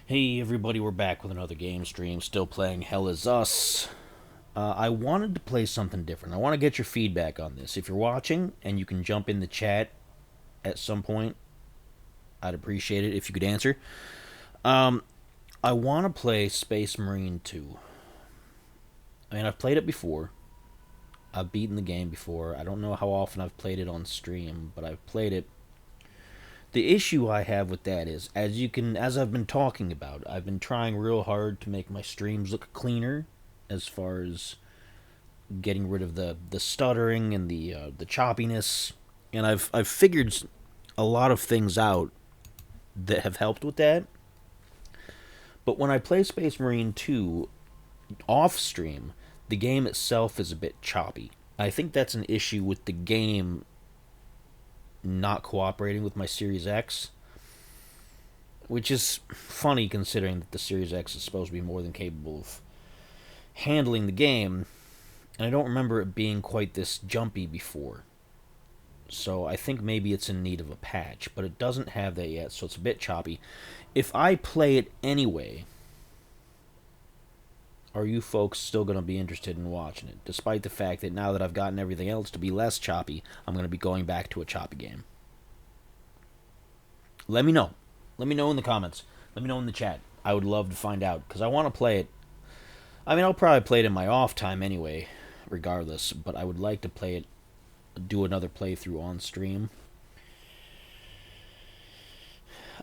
Hey everybody, we're back with another game stream. Still playing Hell Is Us. I wanted to play something different. I want to get your feedback on this. If you're watching and you can jump in the chat at some point, I'd appreciate it if you could answer. I want to play Space Marine 2. I mean, I've played it before. I've beaten the game before. I don't know how often I've played it on stream, but I've played it. The issue I have with that is, as I've been talking about, I've been trying real hard to make my streams look cleaner, as far as getting rid of the stuttering and the choppiness, and I've figured a lot of things out that have helped with that. But when I play Space Marine 2 off stream, the game itself is a bit choppy. I think that's an issue with the game not cooperating with my Series X, which is funny considering that the Series X is supposed to be more than capable of handling the game, and I don't remember it being quite this jumpy before. So I think maybe it's in need of a patch, but it doesn't have that yet, so it's a bit choppy. If I play it anyway, are you folks still going to be interested in watching it? Despite the fact that now that I've gotten everything else to be less choppy, I'm going to be going back to a choppy game. Let me know. Let me know in the comments. Let me know in the chat. I would love to find out, because I want to play it. I mean, I'll probably play it in my off time anyway, regardless, but I would like to play it, do another playthrough on stream.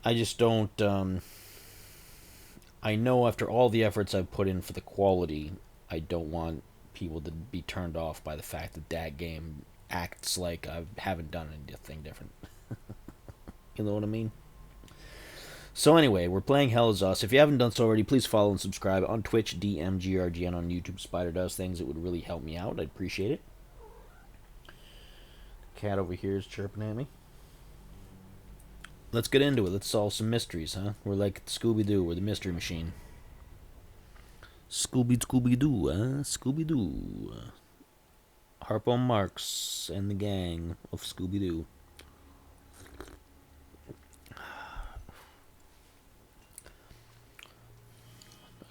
I just don't. I know after all the efforts I've put in for the quality, I don't want people to be turned off by the fact that that game acts like I haven't done anything different. You know what I mean? So anyway, we're playing Hell Is Us. If you haven't done so already, please follow and subscribe on Twitch, DMGRG, and on YouTube. Spider does things. It would really help me out. I'd appreciate it. Cat over here is chirping at me. Let's get into it. Let's solve some mysteries, huh? We're like Scooby-Doo. We're the mystery machine. Scooby-Doo, huh? Scooby-Doo. Harpo Marx and the gang of Scooby-Doo.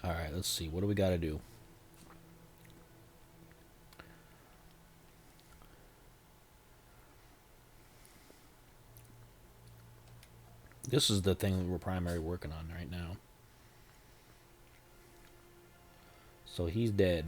Alright, let's see. What do we gotta do? This is the thing that we're primarily working on right now. So he's dead.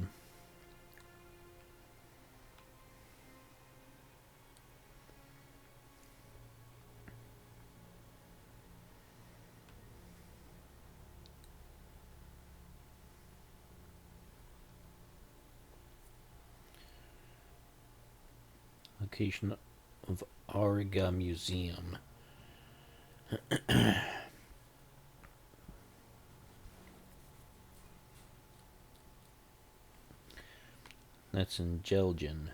Location of Ariga Museum. That's in Jelgin.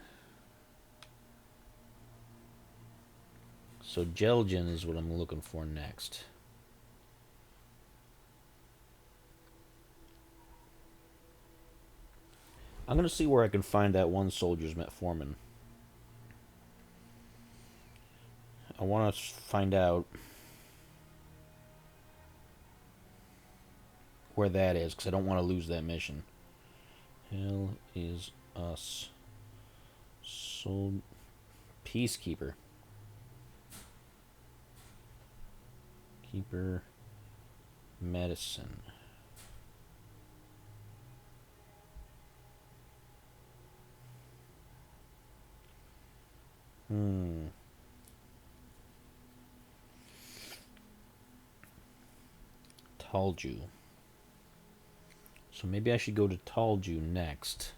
So Jelgin is what I'm looking for next. I'm going to see where I can find that one soldier's metformin. I want to find out where that is, because I don't want to lose that mission. Hell is us. Soul Peacekeeper. Keeper medicine. Talju. So maybe I should go to Talju next.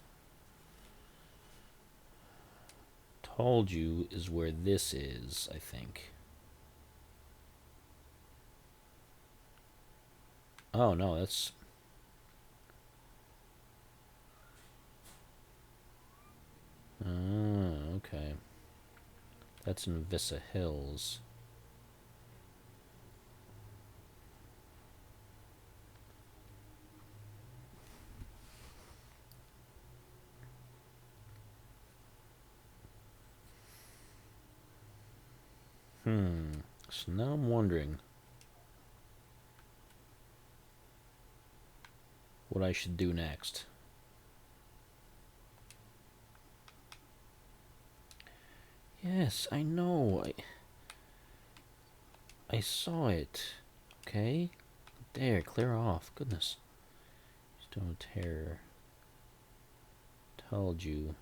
Talju is where this is, I think. Oh, no, that's... Oh, okay. That's in Vissa Hills. So now I'm wondering. what I should do next. Yes, I know. I saw it. Okay? There, clear off. Goodness. Stone Terror. Told you.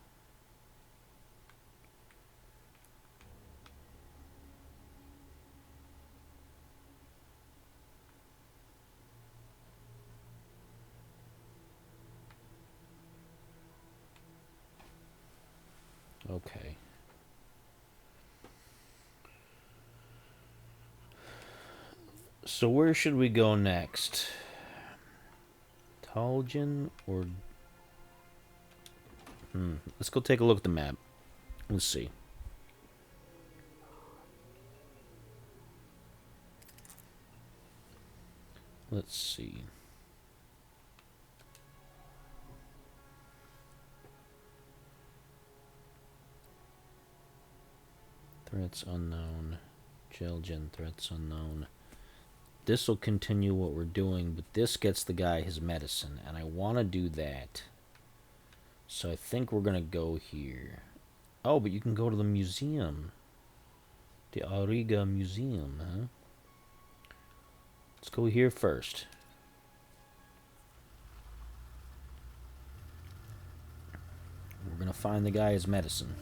Okay. So where should we go next? Talgen or... Let's go take a look at the map. Let's see. Let's see. Threats unknown. Jelgen, threats unknown. This will continue what we're doing, but this gets the guy his medicine, and I want to do that. So I think we're going to go here. Oh, but you can go to the museum. The Auriga Museum, huh? Let's go here first. We're going to find the guy his medicine.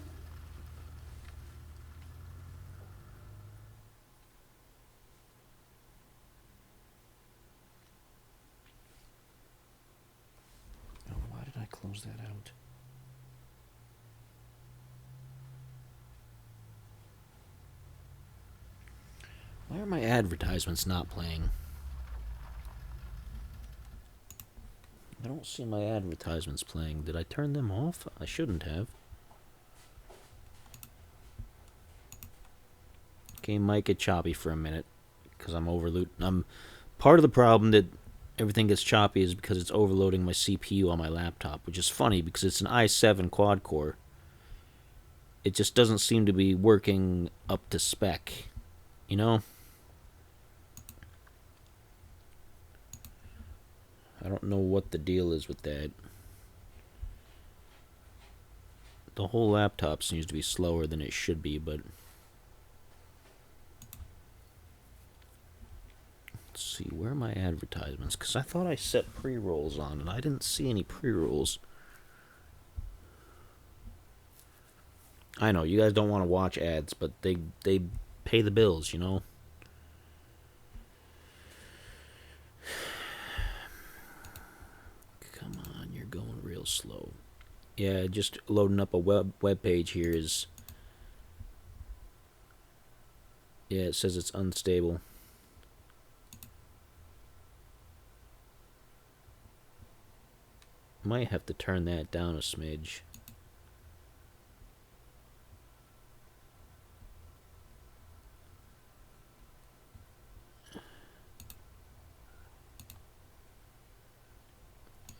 Oh, why did I close that out? Why are my advertisements not playing? I don't see my advertisements playing. Did I turn them off? I shouldn't have. Game might get choppy for a minute because I'm overloading. Part of the problem that everything gets choppy is because it's overloading my CPU on my laptop, which is funny because it's an i7 quad core. It just doesn't seem to be working up to spec, you know? I don't know what the deal is with that. The whole laptop seems to be slower than it should be, but... Let's see, where are my advertisements? Because I thought I set pre-rolls on, and I didn't see any pre-rolls. I know, you guys don't want to watch ads, but they pay the bills, you know? Come on, you're going real slow. Yeah, just loading up a web page here is... Yeah, it says it's unstable. Might have to turn that down a smidge.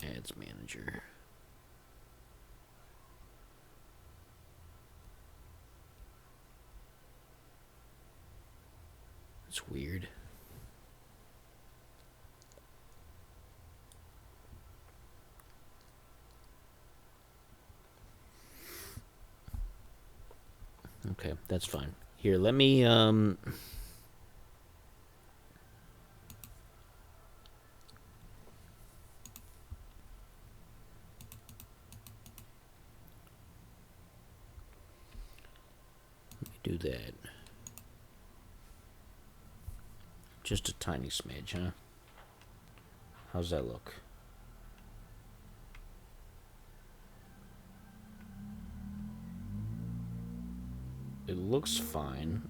Ads manager. It's weird. Okay, that's fine. Here, let me do that. Just a tiny smidge, huh? How's that look? It looks fine.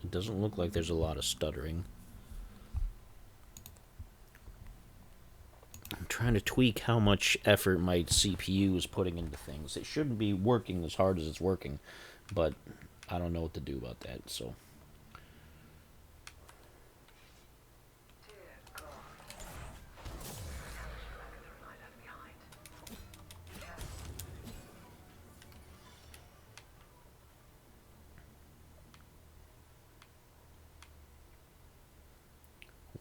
It doesn't look like there's a lot of stuttering. I'm trying to tweak how much effort my CPU is putting into things. It shouldn't be working as hard as it's working, but I don't know what to do about that, so...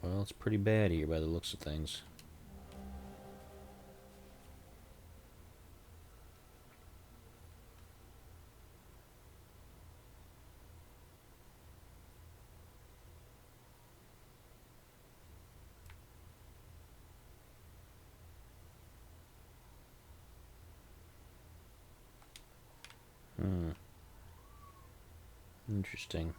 Well, it's pretty bad here by the looks of things. Interesting.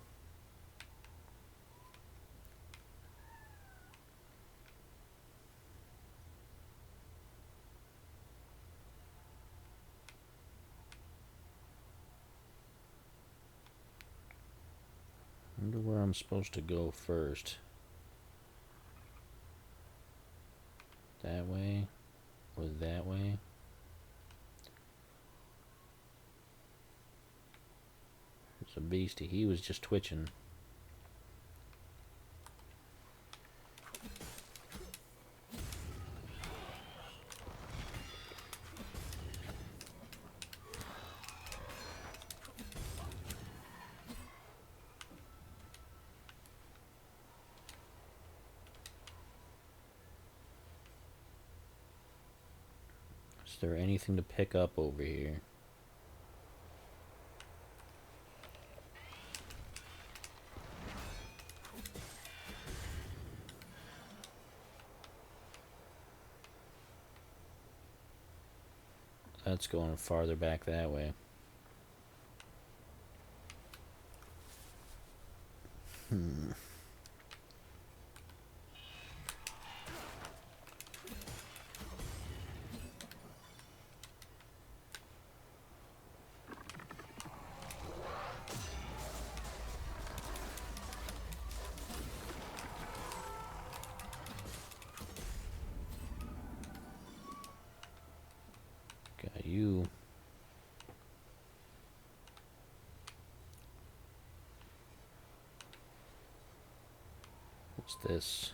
I wonder where I'm supposed to go first. That way? Or that way? It's a beastie. He was just twitching. Is there anything to pick up over here? That's going farther back that way. Got you. What's this?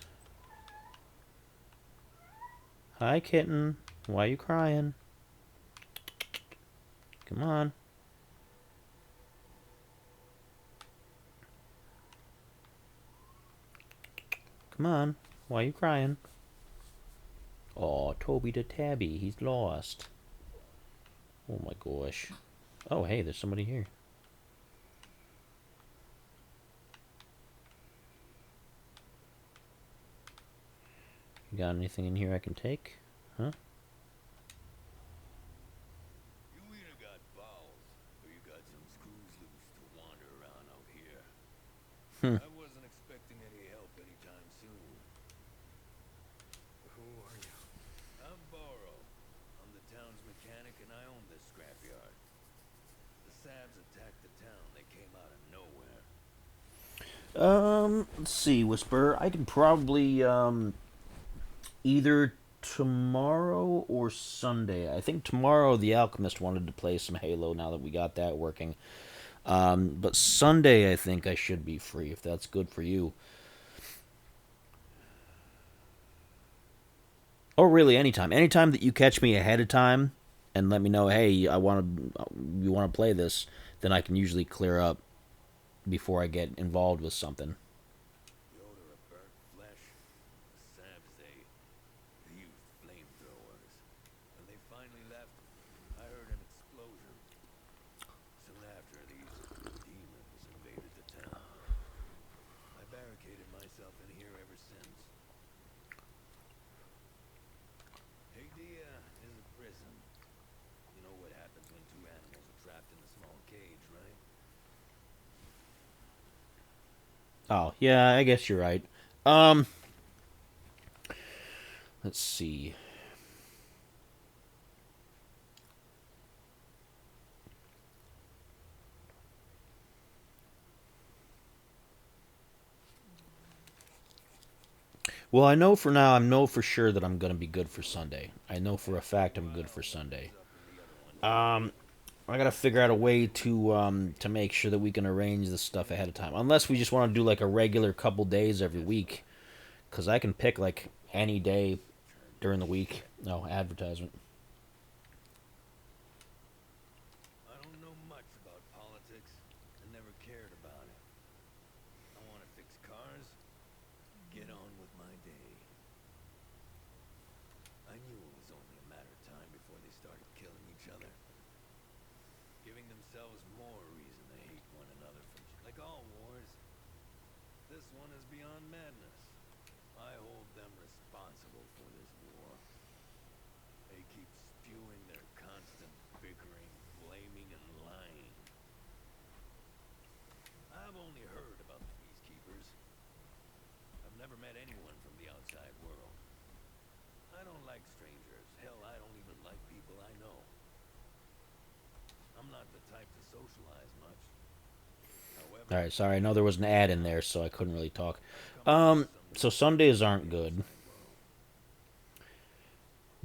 Hi, kitten. Why are you crying? Come on. Come on. Why are you crying? Oh, Toby the Tabby. He's lost. Oh my gosh. Oh, hey, there's somebody here. You got anything in here I can take? Huh? You either got balls, or you got some screws loose to wander around out here. Hmm. I wasn't expecting any help anytime soon. Who are you? I'm Borrow. I'm the town's mechanic, and I own this scrapyard. The Sabs attacked the town. They came out of nowhere. Let's see, Whisper. I can probably, either tomorrow or Sunday. I think tomorrow the Alchemist wanted to play some Halo now that we got that working. But Sunday I think I should be free if that's good for you. Or really anytime. Anytime that you catch me ahead of time and let me know, hey, you want to play this, then I can usually clear up before I get involved with something. The odor of burnt flesh. The Sabs, they used flamethrowers. When they finally left, I heard an explosion. Soon after, these demons invaded the town. I barricaded myself in here ever since. Hadia is a prison. You know what happens when two animals are trapped in a small cage, right? Oh, yeah, I guess you're right. Um, let's see. Well, I know for now, I know for sure that I'm going to be good for Sunday. I know for a fact I'm good Meanwhile, for Sunday. what's up in the other one? I gotta figure out a way to make sure that we can arrange this stuff ahead of time. Unless we just want to do like a regular couple days every Guess what? week, because I can pick like any day Turned to during the week. shit. No advertisement. I don't know much about politics and never cared about it. I want to fix cars, get on with my day. I knew it was only a matter of time before they started killing each other, giving themselves more reason to hate one another from like all wars. This one is beyond madness. I hold them responsible for this war. They keep spewing their constant bickering, blaming, and lying. I've only heard about the Peacekeepers. I've never met anyone from the outside world. I don't like strangers. Hell, I don't even like people I know. I'm not the type to socialize much. All However, right, sorry. I know there was an ad in there, so I couldn't really talk. I've come across some So really Sundays interesting aren't things in good. this world.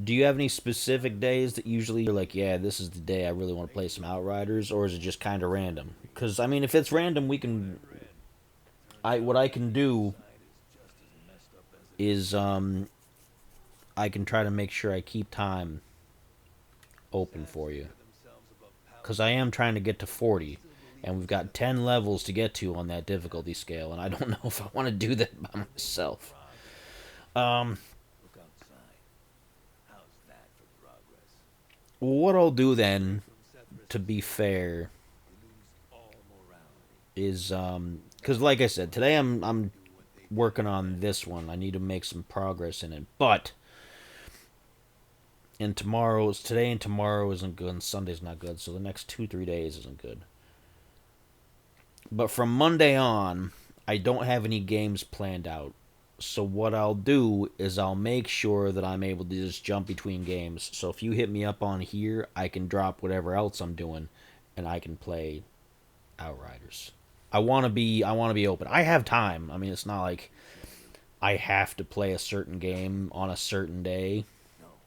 Do you have any specific days that usually you're like, yeah, this is the day I really want to play Maybe some we'll get Outriders, or is it just kind of closer to random? agreement. Because I mean, if it's random, we From what I can. read, turns I what out I that can the do inside is just as messed up as it is looks. I can try to make sure I keep time open Savs for you, figure themselves above because I am Paladins, trying to get to but they 40, still believe and in we've got Sith 10 lore. levels to get to on that difficulty scale, and I don't know if I want to do that by Making myself. progress. Um, Look outside. How's that for progress? what I'll do Straight then, from to Sethrist's be gates, fair, you lose all morality. is because That's like I why said, most today I'm Jedi I'm do what they did in working on Red. this one. I need to make some progress in it, but and tomorrow's today and tomorrow isn't good, and Sunday's not good, so the next 2 3 days isn't good. But from Monday on, I don't have any games planned out. So what I'll do is I'll make sure that I'm able to just jump between games. So if you hit me up on here, I can drop whatever else I'm doing, and I can play Outriders. I want to be open. I have time. I mean, it's not like You shattered. I have to play a certain No, game on a certain day. no.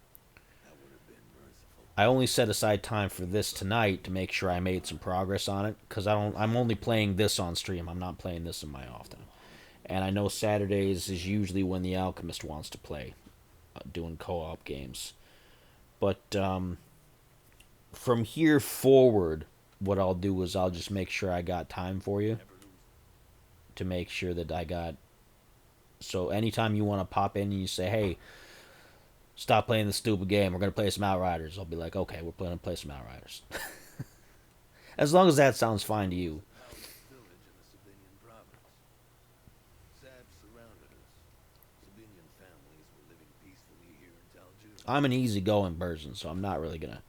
That would have been merciful. I only set aside time for this tonight to make sure I made some progress on it because I'm only playing this on stream. I'm not playing this in my off time. And I know Saturdays is usually when the Alchemist wants to play, doing co-op games. But from here forward, what I'll do is I'll just make sure I got time for you Never lose. to make sure that I got. So anytime you want to pop in and you say, "Hey, stop playing the stupid game. We're gonna play some Outriders," I'll be like, "Okay, we're gonna play some Outriders." As long as that sounds fine to It was you. a powerless village in a civilian province. Sabs surrounded us. Civilian families were living peacefully here in Talju. I'm an easygoing person, so I'm not really gonna.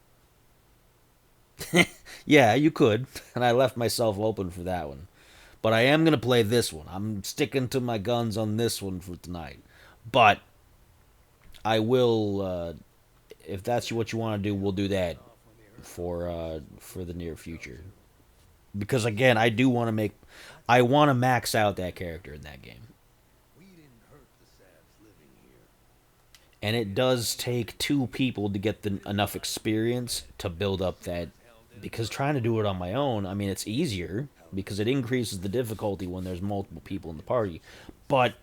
Yeah, you could, and I left myself open for that one. But I am gonna play this one. I'm sticking to my guns on this one for tonight. But I will, if that's what you want to do, we'll do Ran that off when they heard our voices and for the fled near for future. Talju. Because again, I do want to make, That's I why want to we max stayed out that here. character in that game. We didn't hurt the Sabs living here. And We it didn't does bring them take two peace. people to get We the didn't enough fight for their experience land. to build We up sure that. as hell didn't Because burn trying to them. do it on my own, I mean, it's easier because it increases the difficulty when there's multiple people in the party. But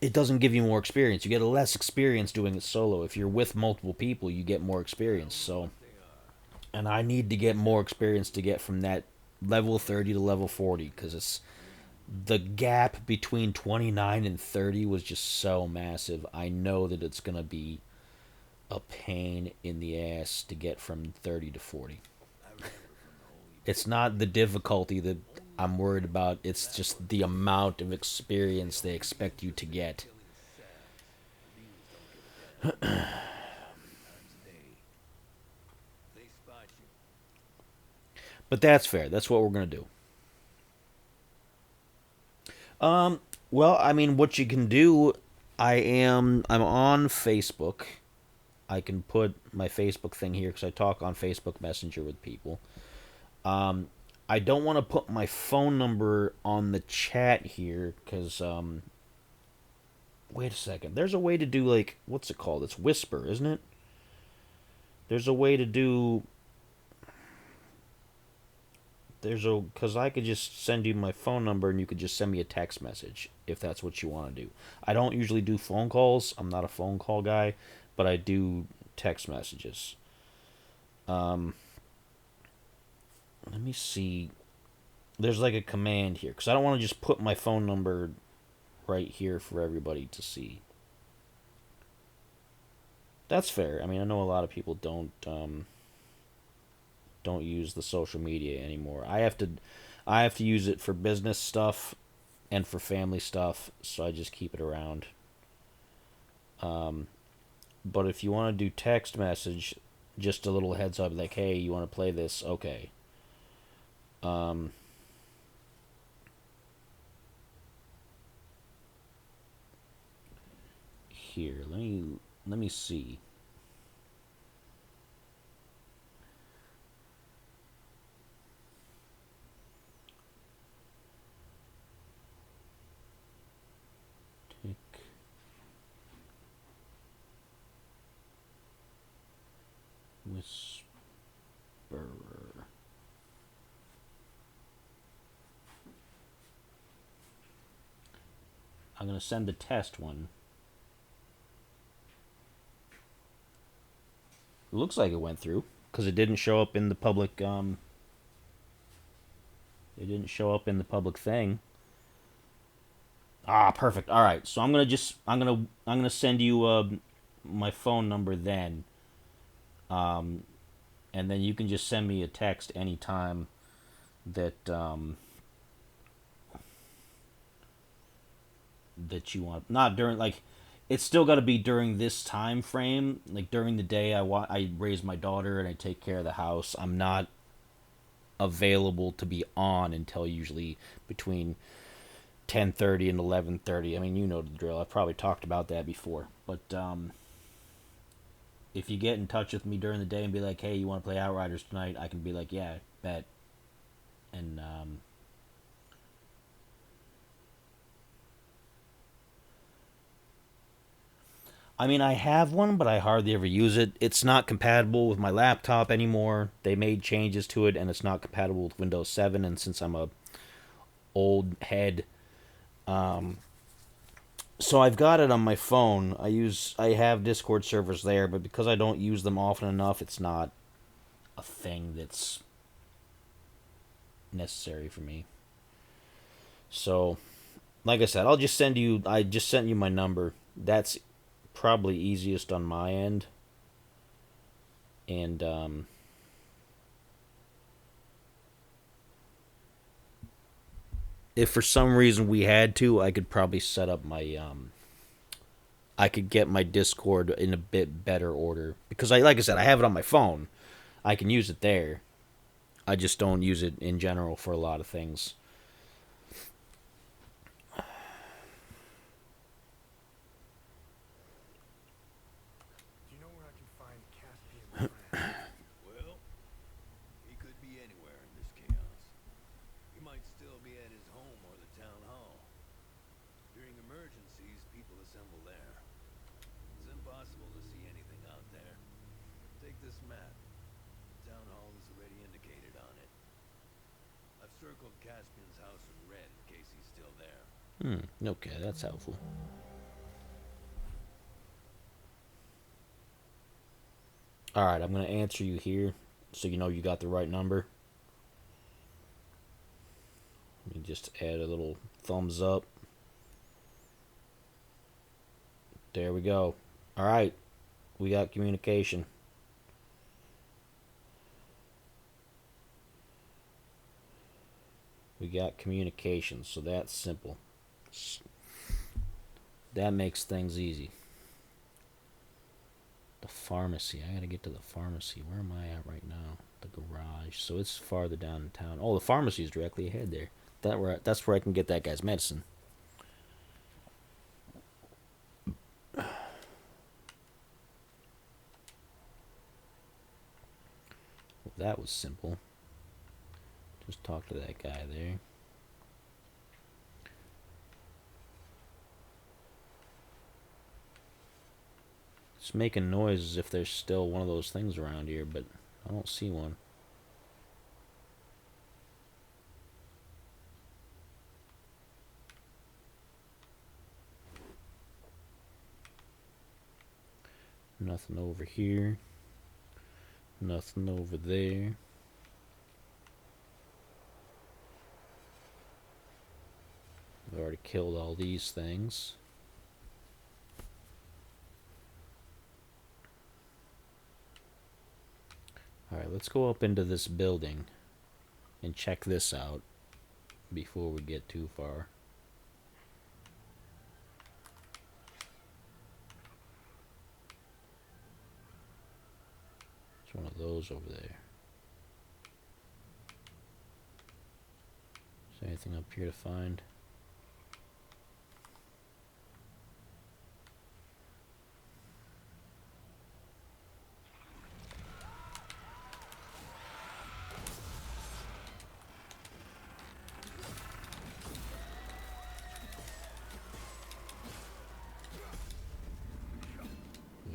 it doesn't give you more experience. You get a less experience doing it solo. If you're with multiple people, you get more I experience. don't know So, what they are. and I need to get more experience to get from that level 30 to level 40 because it's the gap between 29 and 30 was just so massive. I know that it's going to be a pain in the ass to get from 30 to 40. I remember from the Holy It's Book. not the difficulty that Only I'm worried Sith about, knew it's that just was the the truth. amount of They'd experience they only be expect you to interested in get. killing Sabs. These don't give a damn if you kill them 100 times a day. If they spot you, But that's fair. That's what we're going to do. Well, I mean, what you can do, I'm on Facebook. I can put my Facebook thing here because I talk on Facebook Messenger with people. Um, I don't want to put my phone number on the chat here because wait a second. There's a way to do like what's it called? It's Whisper, isn't it? There's a way to do there's a because I could just send you my phone number and you could just send me a text message if that's what you want to do. I don't usually do phone calls. I'm not a phone call guy, but I do text messages. Um, let me see. There's like a command here because I don't want to just put my phone number right here for everybody to see. That's fair. I mean, I know a lot of people don't use the social media anymore. I have to use it for business stuff and for family stuff, so I just keep it around. Um, but if you want to do text message, just a little heads up, like, hey, you want to play this? Okay. here. Let me see. Tick Whisperer. I'm gonna send the test one. It looks like it went through because it didn't show up in the public. It didn't show up in the public thing. Ah, perfect. All right, so I'm gonna send you my phone number then, and then you can just send me a text anytime that that you want. Not during like, it's still got to be during this time frame. Like during the day, I raise my daughter and I take care of the house. I'm not available to be on until usually between 10:30 and 11:30. I mean, you know the drill. I've probably talked about that before. But if you get in touch with me during the day and be like, "Hey, you want to play Outriders tonight?" I can be like, "Yeah, bet." And I mean, I have one, but I hardly ever use it. It's not compatible with my laptop anymore. They made changes to it, and it's not compatible with Windows 7. And since I'm a old head, so I've got it on my phone. I have Discord servers there, but because I don't use them often enough, it's not a thing that's necessary for me. So, like I said, I'll just send you. I just sent you my number. That's probably easiest on my end. And if for some reason we had to, I could probably set up my I could get my Discord in a bit better order because like I said, I have it on my phone. I can use it there. I just don't use it in general for a lot of things. Do you know where I can find Caspian France? Well, he could be anywhere in this chaos. He might still be at his home or the town hall. During emergencies, people assemble there. It's impossible to see anything out there. Take this map. The town hall is already indicated on it. I've circled Caspian's house in red in case he's still there. Okay, that's helpful. All right, I'm gonna answer you here, so you know you got the right number. Let me just add a little thumbs up. There we go. All right, we got communication. We got communication, so that's simple. That makes things easy. The pharmacy. I gotta get to the pharmacy. Where am I at right now? The garage. So it's farther down in town. Oh, the pharmacy is directly ahead there. That's where I can get that guy's medicine. Well, that was simple. Just talk to that guy there. It's making noise as if there's still one of those things around here, but I don't see one. Nothing over here. Nothing over there. I've already killed all these things. Alright, let's go up into this building and check this out before we get too far. There's one of those over there. Is there anything up here to find?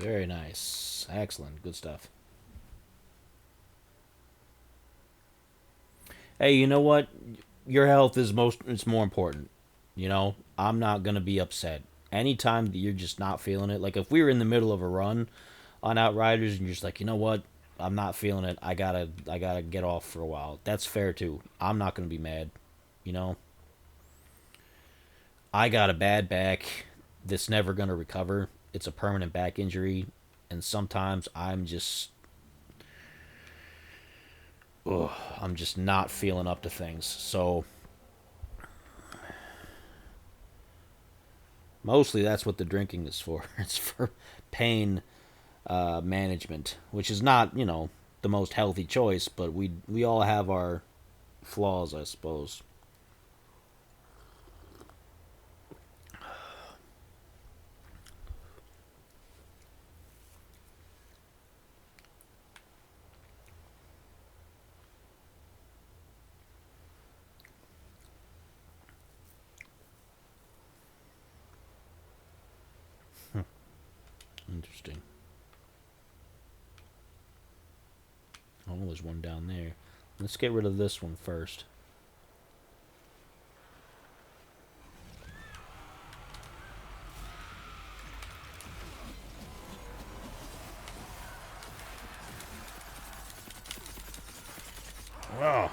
Very nice. Excellent. Good stuff. Hey, you know what? Your health is most it's more important. You know, I'm not going to be upset. Anytime that you're just not feeling it, like if we were in the middle of a run on Outriders and you're just like, "You know what? I'm not feeling it. I got to get off for a while." That's fair too. I'm not going to be mad, you know. I got a bad back that's never going to recover. It's a permanent back injury, and sometimes ugh, I'm just not feeling up to things. So mostly that's what the drinking is for. It's for pain management, which is not, the most healthy choice, but we all have our flaws, I suppose. Interesting. Oh, there's one down there. Let's get rid of this one first. Oh,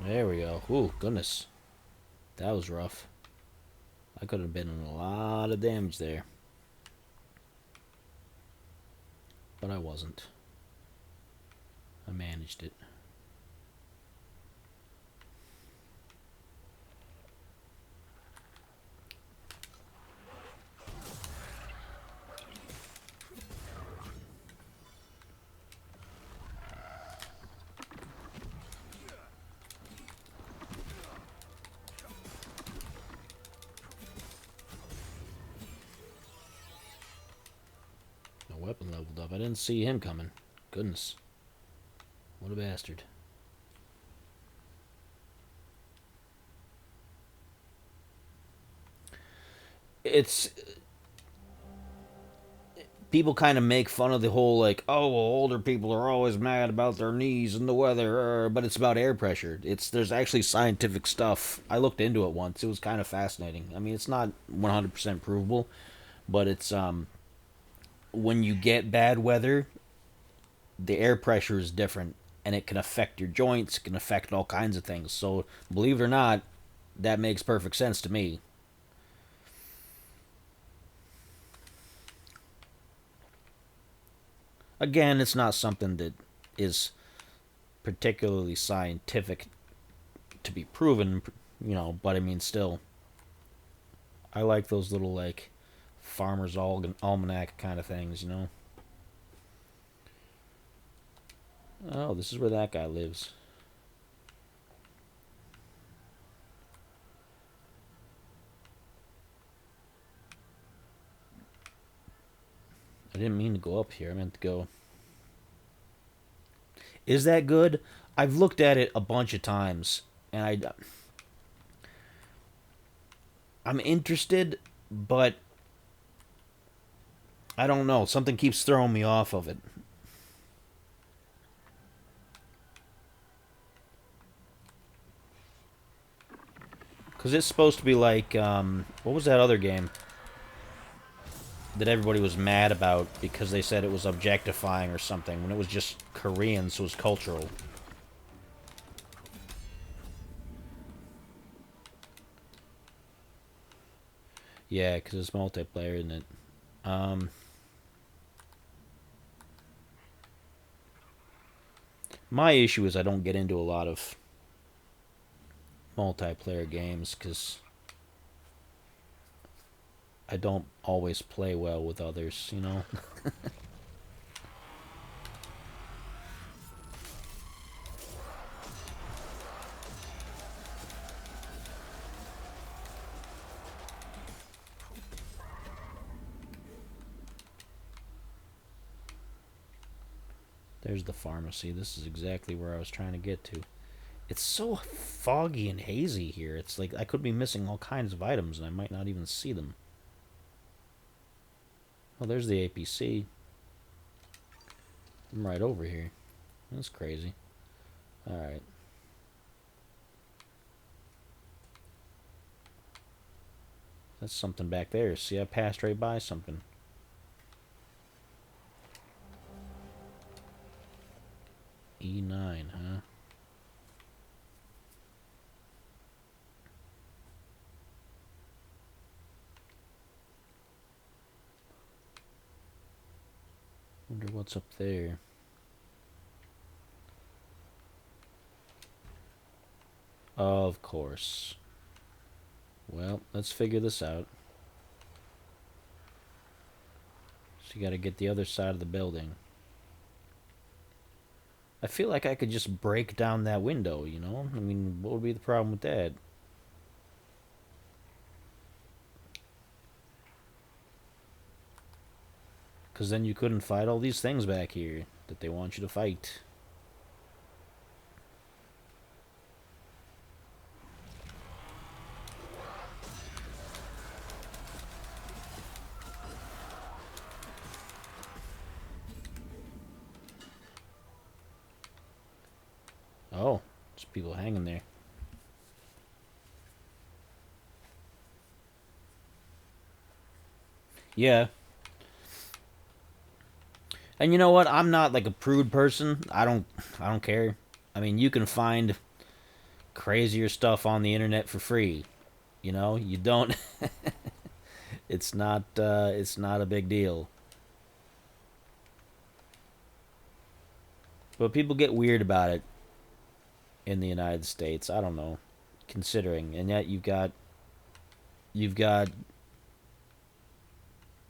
there we go. Ooh, goodness. That was rough. I could have been in a lot of damage there, but I wasn't. I managed it. My weapon leveled up. I didn't see him coming. Goodness. What a bastard. It's people kind of make fun of the whole like, oh, well, older people are always mad about their knees and the weather, but it's about air pressure. There's actually scientific stuff. I looked into it once. It was kind of fascinating. I mean, it's not 100% provable, but it's when you get bad weather, the air pressure is different and it can affect your joints, it can affect all kinds of things. So, believe it or not, that makes perfect sense to me. Again, it's not something that is particularly scientific to be proven, but I mean, still, I like those little, like, farmer's almanac kind of things. Oh, this is where that guy lives. I didn't mean to go up here. I meant to go. Is that good? I've looked at it a bunch of times, and I'm interested, but I don't know. Something keeps throwing me off of it. Because it's supposed to be like, what was that other game that everybody was mad about because they said it was objectifying or something when it was just Korean, so it was cultural. Yeah, because it's multiplayer, isn't it? Um, my issue is I don't get into a lot of multiplayer games because I don't always play well with others. There's the pharmacy. This is exactly where I was trying to get to. It's so foggy and hazy here. It's like I could be missing all kinds of items and I might not even see them. Oh, there's the APC. I'm right over here. That's crazy. Alright. That's something back there. See, I passed right by something. E9, huh? Wonder what's up there. Of course. Well, let's figure this out. So you gotta get the other side of the building. I feel like I could just break down that window, you know? I mean, what would be the problem with that? Because then you couldn't fight all these things back here that they want you to fight. Oh, there's people hanging there. Yeah. And you know what? I'm not like a prude person. I don't care. I mean, you can find crazier stuff on the internet for free. You know, you don't it's not a big deal. But people get weird about it in the United States. I don't know, considering. And yet you've got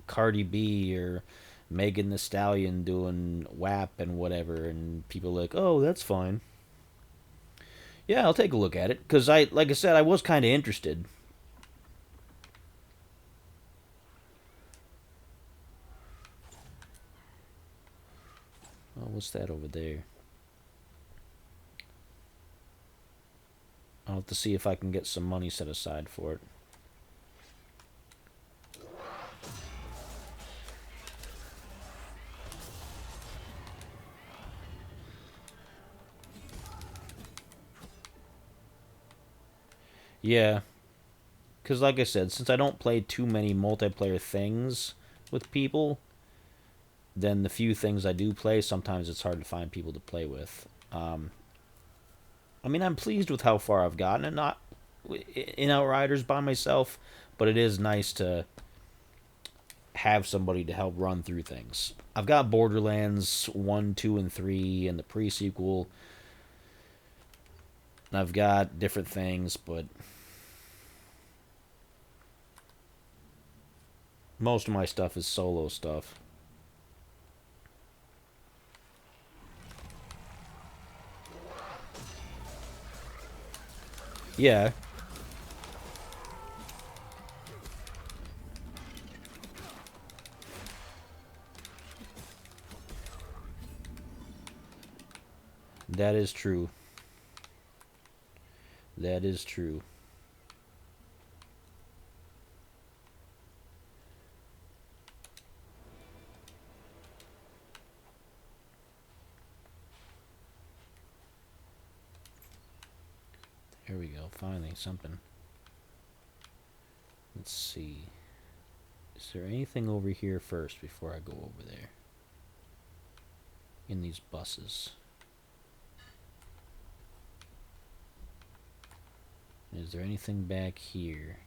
Cardi B or Megan the Stallion doing WAP and whatever, and people are like, "Oh, that's fine." Yeah, I'll take a look at it because like I said, I was kind of interested. Oh, what's that over there? I'll have to see if I can get some money set aside for it. Yeah, because like I said, since I don't play too many multiplayer things with people, then the few things I do play, sometimes it's hard to find people to play with. I mean, I'm pleased with how far I've gotten, and not in Outriders by myself, but it is nice to have somebody to help run through things. I've got Borderlands 1, 2, and 3, and the pre sequel, and I've got different things, but most of my stuff is solo stuff. Yeah, that is true. That is true. Here we go. Finally, something. Let's see. Is there anything over here first before I go over there? In these buses. Is there anything back here?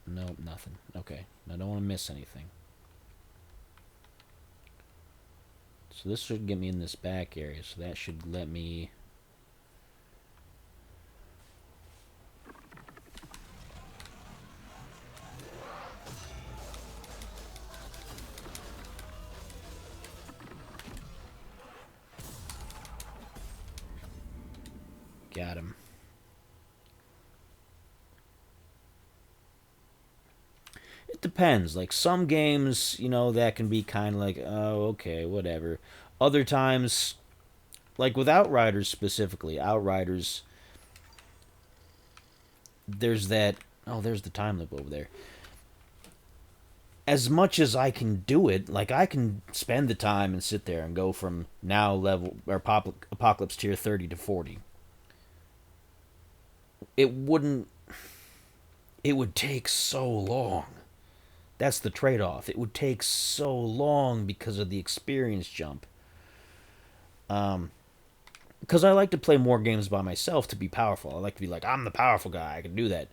Nope, nothing. Okay. I don't want to miss anything. So this should get me in this back area. So that should let me... Got him. It depends. Like some games, that can be kind of like, oh, okay, whatever. Other times, like with Outriders specifically, Outriders, there's that. Oh, there's the time loop over there. As much as I can do it, like I can spend the time and sit there and go from now level or apocalypse tier 30 to 40. It wouldn't. It would take so long. That's the trade off. It would take so long because of the experience jump. Because I like to play more games by myself to be powerful. I like to be like, I'm the powerful guy. I can do that.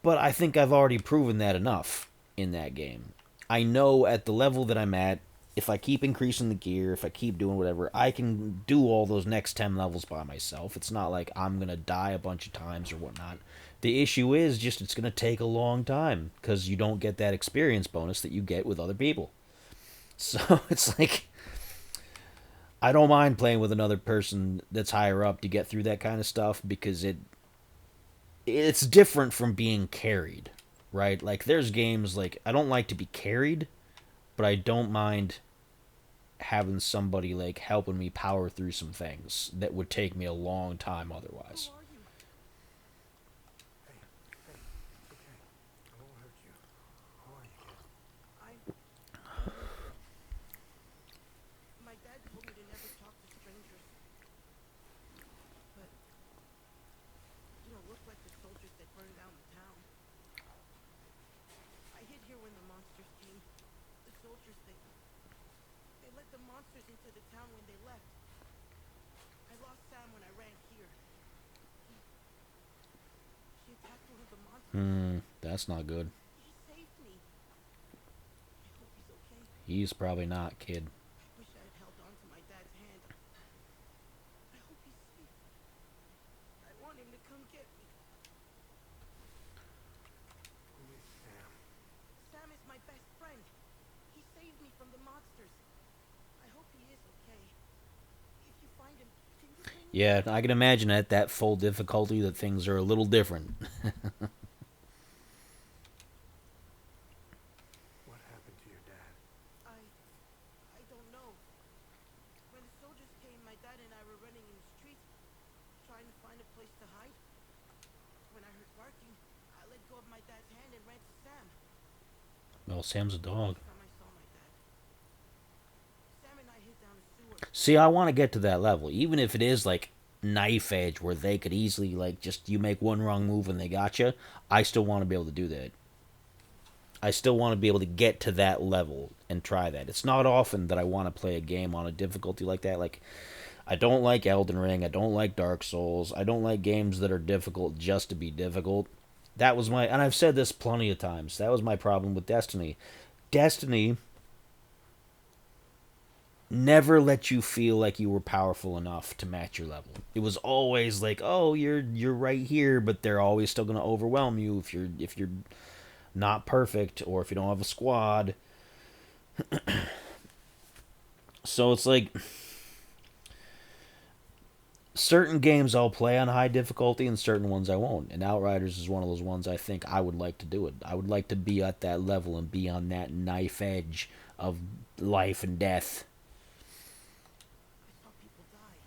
But I think I've already proven that enough in that game. I know at the level that I'm at, if I keep increasing the gear, if I keep doing whatever, I can do all those next 10 levels by myself. It's not like I'm going to die a bunch of times or whatnot. The issue is just it's going to take a long time because you don't get that experience bonus that you get with other people. So it's like I don't mind playing with another person that's higher up to get through that kind of stuff because it's different from being carried, right? Like there's games like I don't like to be carried, but I don't mind having somebody like helping me power through some things that would take me a long time Who otherwise. are you? Hey, hey, it's okay. I won't hurt you. How are you, kid? I'm hurt. My dad told me to never talk to strangers, but you don't look like the soldiers that burned down the town. I hid here when the monsters came. The soldiers, they let the monsters into the town when they left. I lost Sam when I ran here. She attacked one of the monsters. That's not good. He saved me. I hope he's okay. He's probably not, kid. I wish I had held on to my dad's hand. I hope he's safe. I want him to come get me. Who is Sam? Sam is my best friend. He saved me from the monsters. I hope he is okay. If you find him, can you bring me? Yeah, I can imagine at that full difficulty that things are a little different. What happened to your dad? I don't know. When the soldiers came, my dad and I were running in the streets, trying to find a place to hide. When I heard barking, I let go of my dad's hand and ran to Sam. Well, Sam's a dog. Last time I saw my dad, Sam and I hid down a sewer. See, I want to get to that level, even if it is like knife edge where they could easily like just you make one wrong move and they got you. I still want to be able to do that. I still want to be able to get to that level and try that. It's not often that I want to play a game on a difficulty like that. Like I don't like Elden Ring, I don't like Dark Souls. I don't like games that are difficult just to be difficult. That was my and I've said this plenty of times. That was my problem with Destiny. Destiny never let you feel like you were powerful enough to match your level. It was always like, "Oh, you're right here, but they're always still going to overwhelm you if you're not perfect or if you don't have a squad." So it's like certain games I'll play on high difficulty and certain ones I won't. And Outriders is one of those ones I think I would like to do it. I would like to be at that level and be on that knife edge of life and death. I saw people die.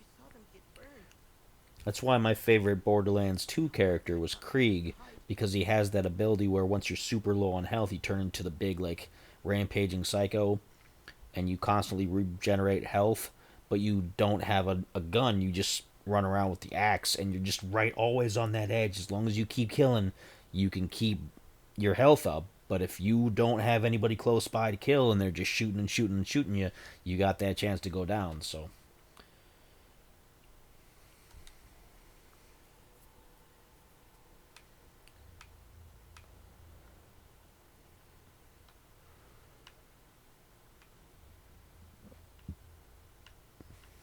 I saw them get burned. That's why my favorite Borderlands 2 character was Krieg, Hide. because he has that ability where once you're super low on health, you turn into the big, like, rampaging psycho, and you constantly regenerate health, but you don't have a gun. You just run around with the axe, and you're just right always on that edge. As long as you keep killing, you can keep your health up. But if you don't have anybody close by to kill, and they're just shooting and shooting and shooting you, you got that chance to go down, so...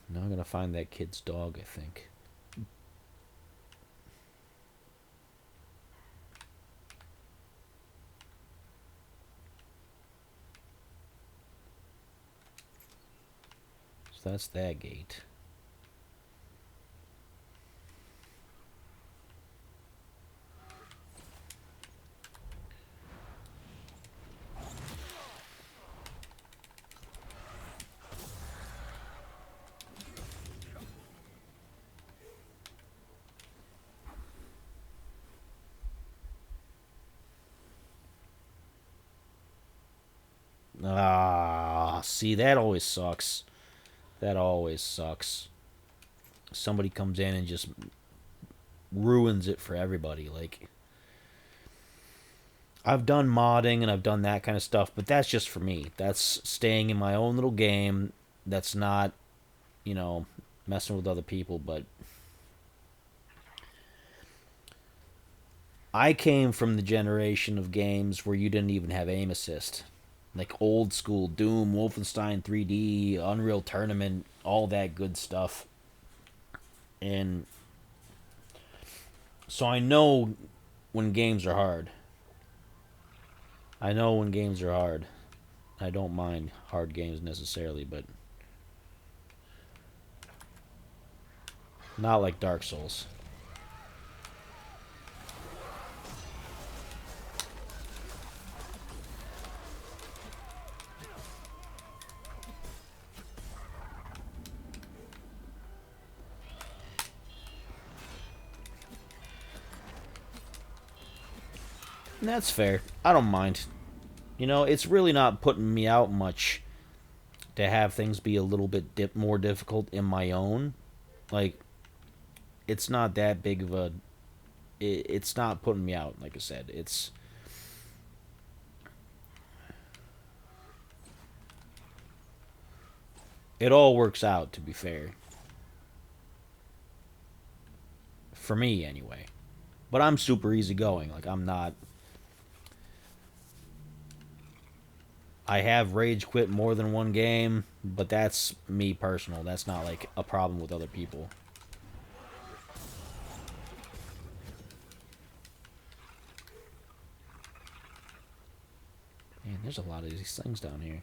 Now I'm gonna find that kid's dog, I think. So that's that gate. See, that always sucks. That always sucks. Somebody comes in and just ruins it for everybody. Like, I've done modding and I've done that kind of stuff, but that's just for me. That's staying in my own little game. That's not, you know, messing with other people. But I came from the generation of games where you didn't even have aim assist. Like old school Doom, Wolfenstein 3D, Unreal Tournament, all that good stuff. And so I know when games are hard. I know when games are hard. I don't mind hard games necessarily, but not like Dark Souls. And that's fair. I don't mind. You know, it's really not putting me out much to have things be a little bit more difficult in my own. Like, it's not that big of a. It's not putting me out, like I said. It's. It all works out, to be fair. For me, anyway. But I'm super easygoing. Like, I'm not. I have rage quit more than one game, but that's me personal. That's not like a problem with other people. Man, there's a lot of these things down here.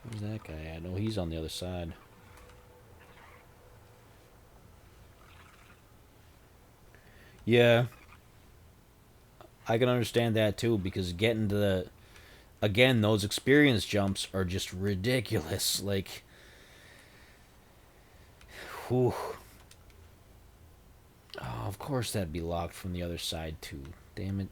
Where's that guy? I know he's on the other side. Yeah, I can understand that too because getting to the again those experience jumps are just ridiculous. Like, whew. Oh, of course that'd be locked from the other side too. Damn it.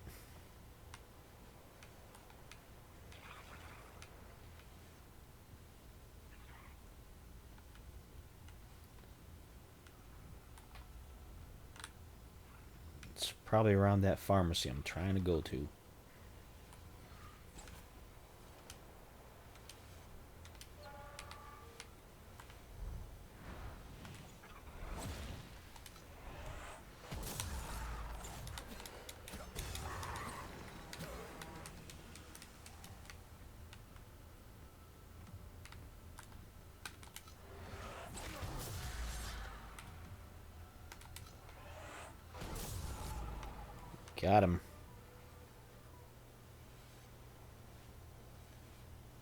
It's probably around that pharmacy I'm trying to go to. Got him.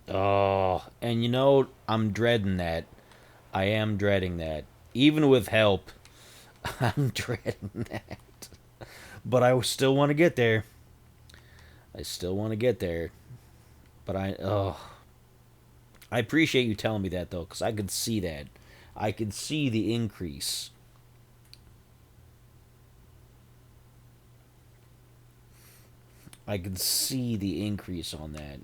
Oh, and you know, I'm dreading that. I am dreading that. Even with help, I'm dreading that. But I still want to get there. I still want to get there. But I appreciate you telling me that though, because I could see that. I could see the increase. I could see the increase on that.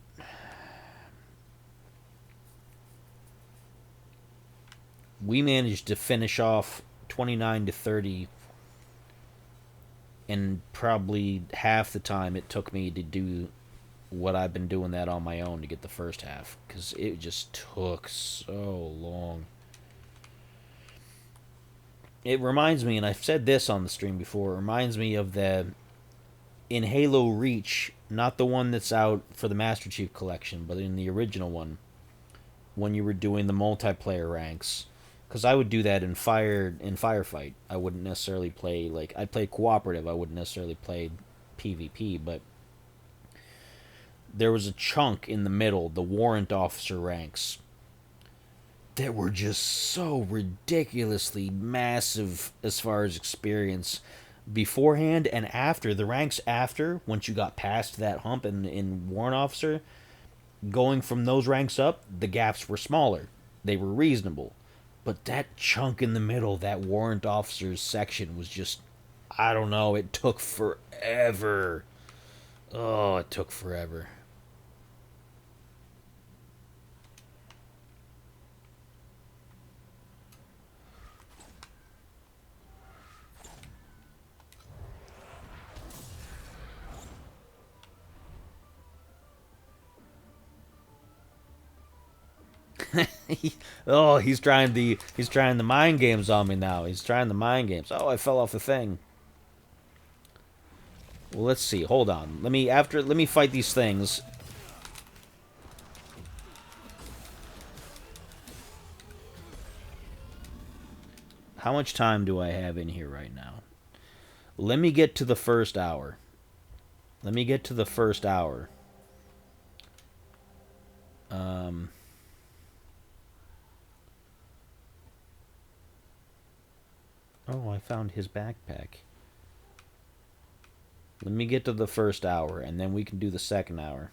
We managed to finish off 29 to 30 in probably half the time it took me to do what I've been doing that on my own to get the first half because it just took so long. It reminds me, and I've said this on the stream before, it reminds me of the in Halo Reach, not the one that's out for the Master Chief Collection, but in the original one, when you were doing the multiplayer ranks. Because I would do that in Firefight. I wouldn't necessarily play like I'd play cooperative. I wouldn't necessarily play PvP, but there was a chunk in the middle, the warrant officer ranks, that were just so ridiculously massive as far as experience. beforehand and after, the ranks after, once you got past that hump in warrant officer, going from those ranks up, the gaps were smaller. They were reasonable. But that chunk in the middle, that warrant officer's section, was just, I don't know, it took forever. Oh, it took forever. Oh, he's trying the mind games on me now. He's trying the mind games. Oh, I fell off the thing. Well, let's see. Hold on. Let me fight these things. How much time do I have in here right now? Let me get to the first hour. Let me get to the first hour. Um Oh, I found his backpack. Let me get to the first hour, and then we can do the second hour.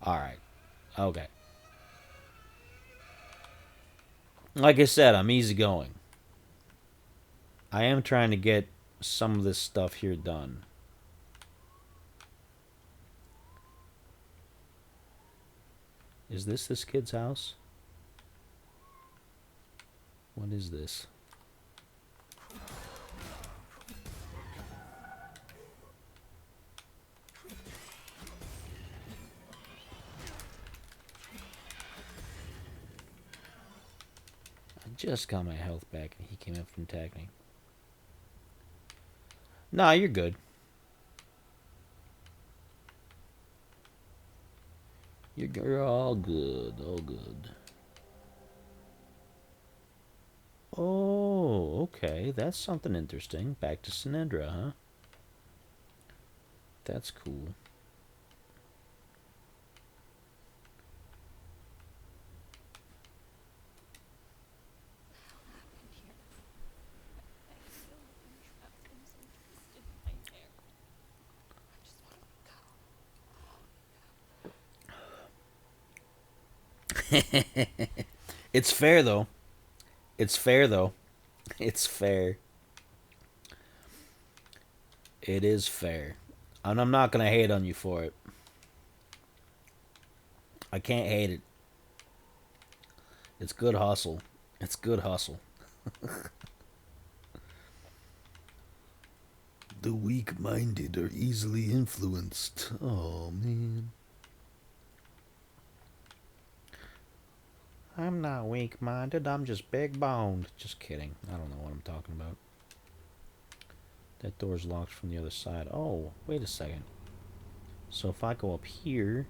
Alright. Okay. Like I said, I'm easygoing. I am trying to get some of this stuff here done. Is this kid's house? What is this? I just got my health back and he came up and attacked me. Nah, you're good. You're all good. All good. Oh, okay. That's something interesting. Back to Sinedra, huh? That's cool. It's fair though. It's fair though. It's fair. It is fair. And I'm not gonna hate on you for it. I can't hate it. It's good hustle. It's good hustle. The weak minded are easily influenced. Oh man. I'm not weak minded, I'm just big boned. Just kidding. I don't know what I'm talking about. That door's locked from the other side. Oh, wait a second. So if I go up here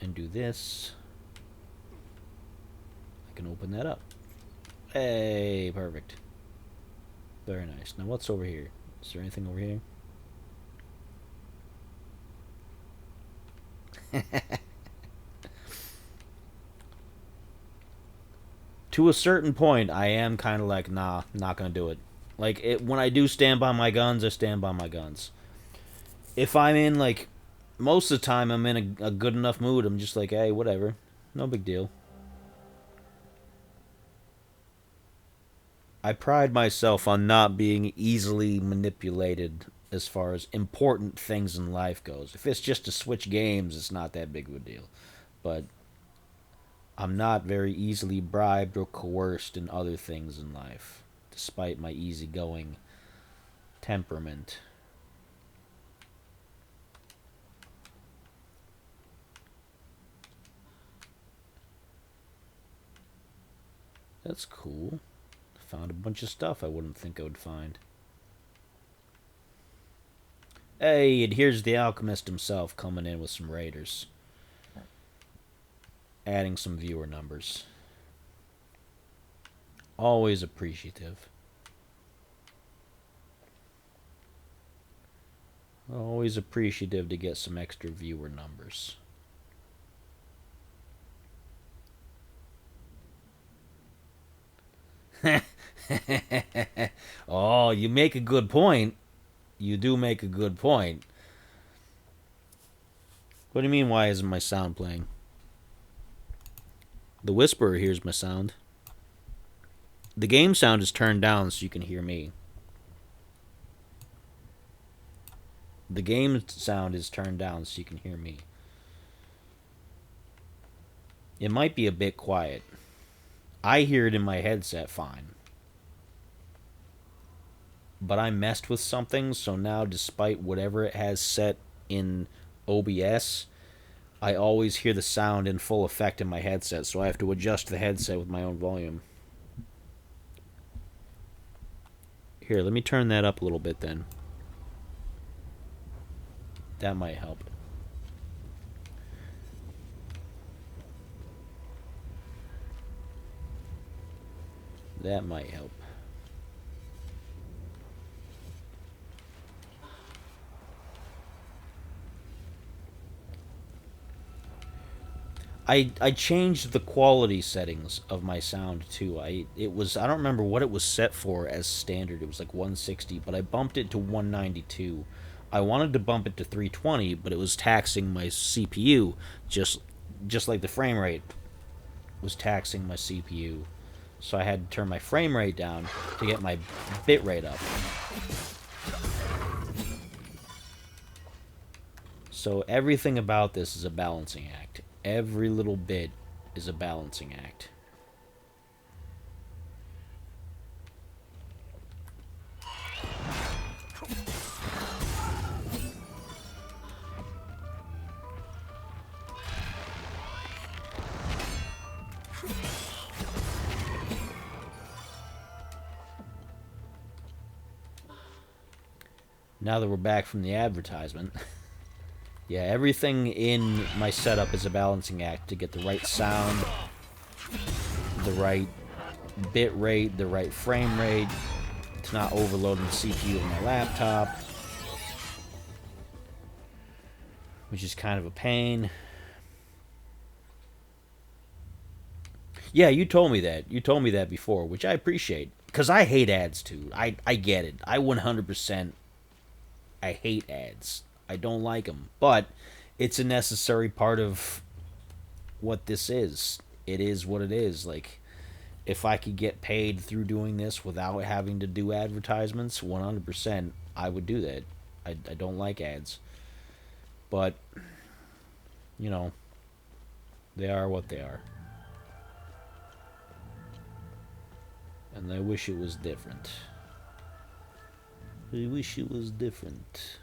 and do this, I can open that up. Hey, perfect. Very nice. Now what's over here? Is there anything over here? To a certain point, I am kind of like, nah, not gonna do it. Like, when I do stand by my guns, I stand by my guns. If I'm in, like, most of the time I'm in a good enough mood, I'm just like, hey, whatever. No big deal. I pride myself on not being easily manipulated as far as important things in life goes. If it's just to switch games, it's not that big of a deal. But I'm not very easily bribed or coerced in other things in life, despite my easygoing temperament. That's cool. Found a bunch of stuff I wouldn't think I would find. Hey, and here's the alchemist himself coming in with some raiders. Adding some viewer numbers. Always appreciative. Always appreciative to get some extra viewer numbers. Oh, you make a good point. You do make a good point. What do you mean, why isn't my sound playing? The Whisperer hears my sound. The game sound is turned down so you can hear me. The game sound is turned down so you can hear me. It might be a bit quiet. I hear it in my headset fine. But I messed with something, so now despite whatever it has set in OBS, I always hear the sound in full effect in my headset, so I have to adjust the headset with my own volume. Here, let me turn that up a little bit then. That might help. That might help. I changed the quality settings of my sound too. I don't remember what it was set for as standard. It was like 160, but I bumped it to 192. I wanted to bump it to 320, but it was taxing my CPU just like the frame rate was taxing my CPU. So I had to turn my frame rate down to get my bit rate up. So everything about this is a balancing act. Every little bit is a balancing act. Now that we're back from the advertisement, yeah, everything in my setup is a balancing act to get the right sound, the right bit rate, the right frame rate, to not overloading the CPU of my laptop, which is kind of a pain. Yeah, you told me that. You told me that before, which I appreciate. Because I hate ads too. I get it. I 100% I hate ads. I don't like them. But it's a necessary part of what this is. It is what it is. Like, if I could get paid through doing this without having to do advertisements, 100%, I would do that. I don't like ads. But, you know, they are what they are. And I wish it was different. I wish it was different.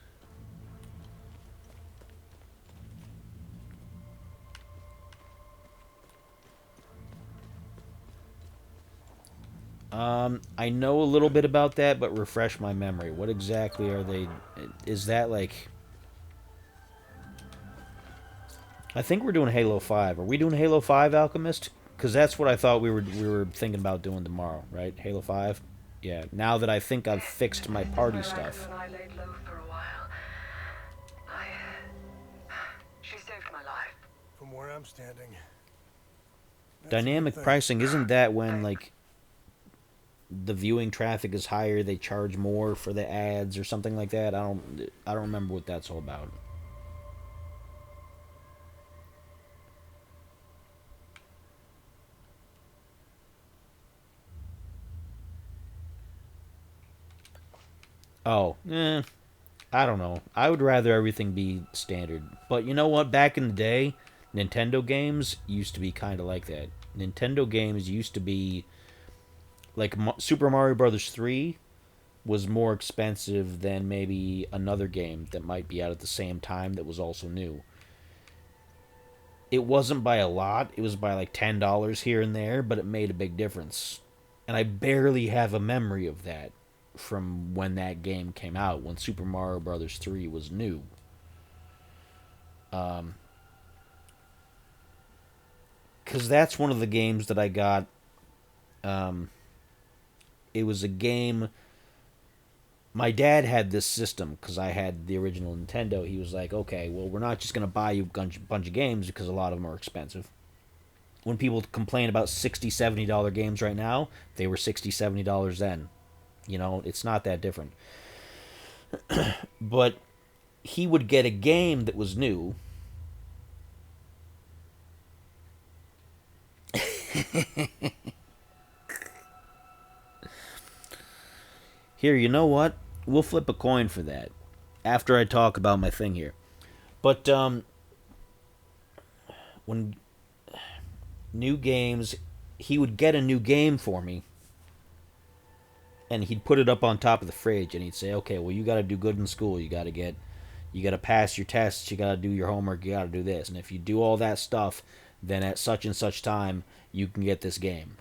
I know a little bit about that, but refresh my memory. What exactly are they? Is that like? I think we're doing Halo 5. Are we doing Halo 5, Alchemist? Because that's what I thought we were thinking about doing tomorrow, right? Halo 5. Yeah. Now that I think I've fixed my party stuff. When I laid low for a while, she saved my life. From where I'm standing. That's a good Dynamic thing. pricing, isn't that when like the viewing traffic is higher, they charge more for the ads or something like that? I don't remember what that's all about. Oh, I don't know. I would rather everything be standard. But you know what? Back in the day, Nintendo games used to be kind of like that. Nintendo games used to be like Super Mario Brothers 3 was more expensive than maybe another game that might be out at the same time that was also new. It wasn't by a lot. It was by like $10 here and there, but it made a big difference. And I barely have a memory of that from when that game came out, when Super Mario Brothers 3 was new. Because that's one of the games that I got. It was a game. My dad had this system because I had the original Nintendo. He was like, okay, well, we're not just going to buy you a bunch of games because a lot of them are expensive. when people complain about $60, $70 games right now, they were $60, $70 then. You know, it's not that different. But he would get a game that was new. Here, you know what? We'll flip a coin for that after I talk about my thing here. But when new games, he would get a new game for me, and he'd put it up on top of the fridge, and he'd say, "Okay, well, you got to do good in school. You got to pass your tests. You got to do your homework. You got to do this. And if you do all that stuff, then at such and such time, you can get this game."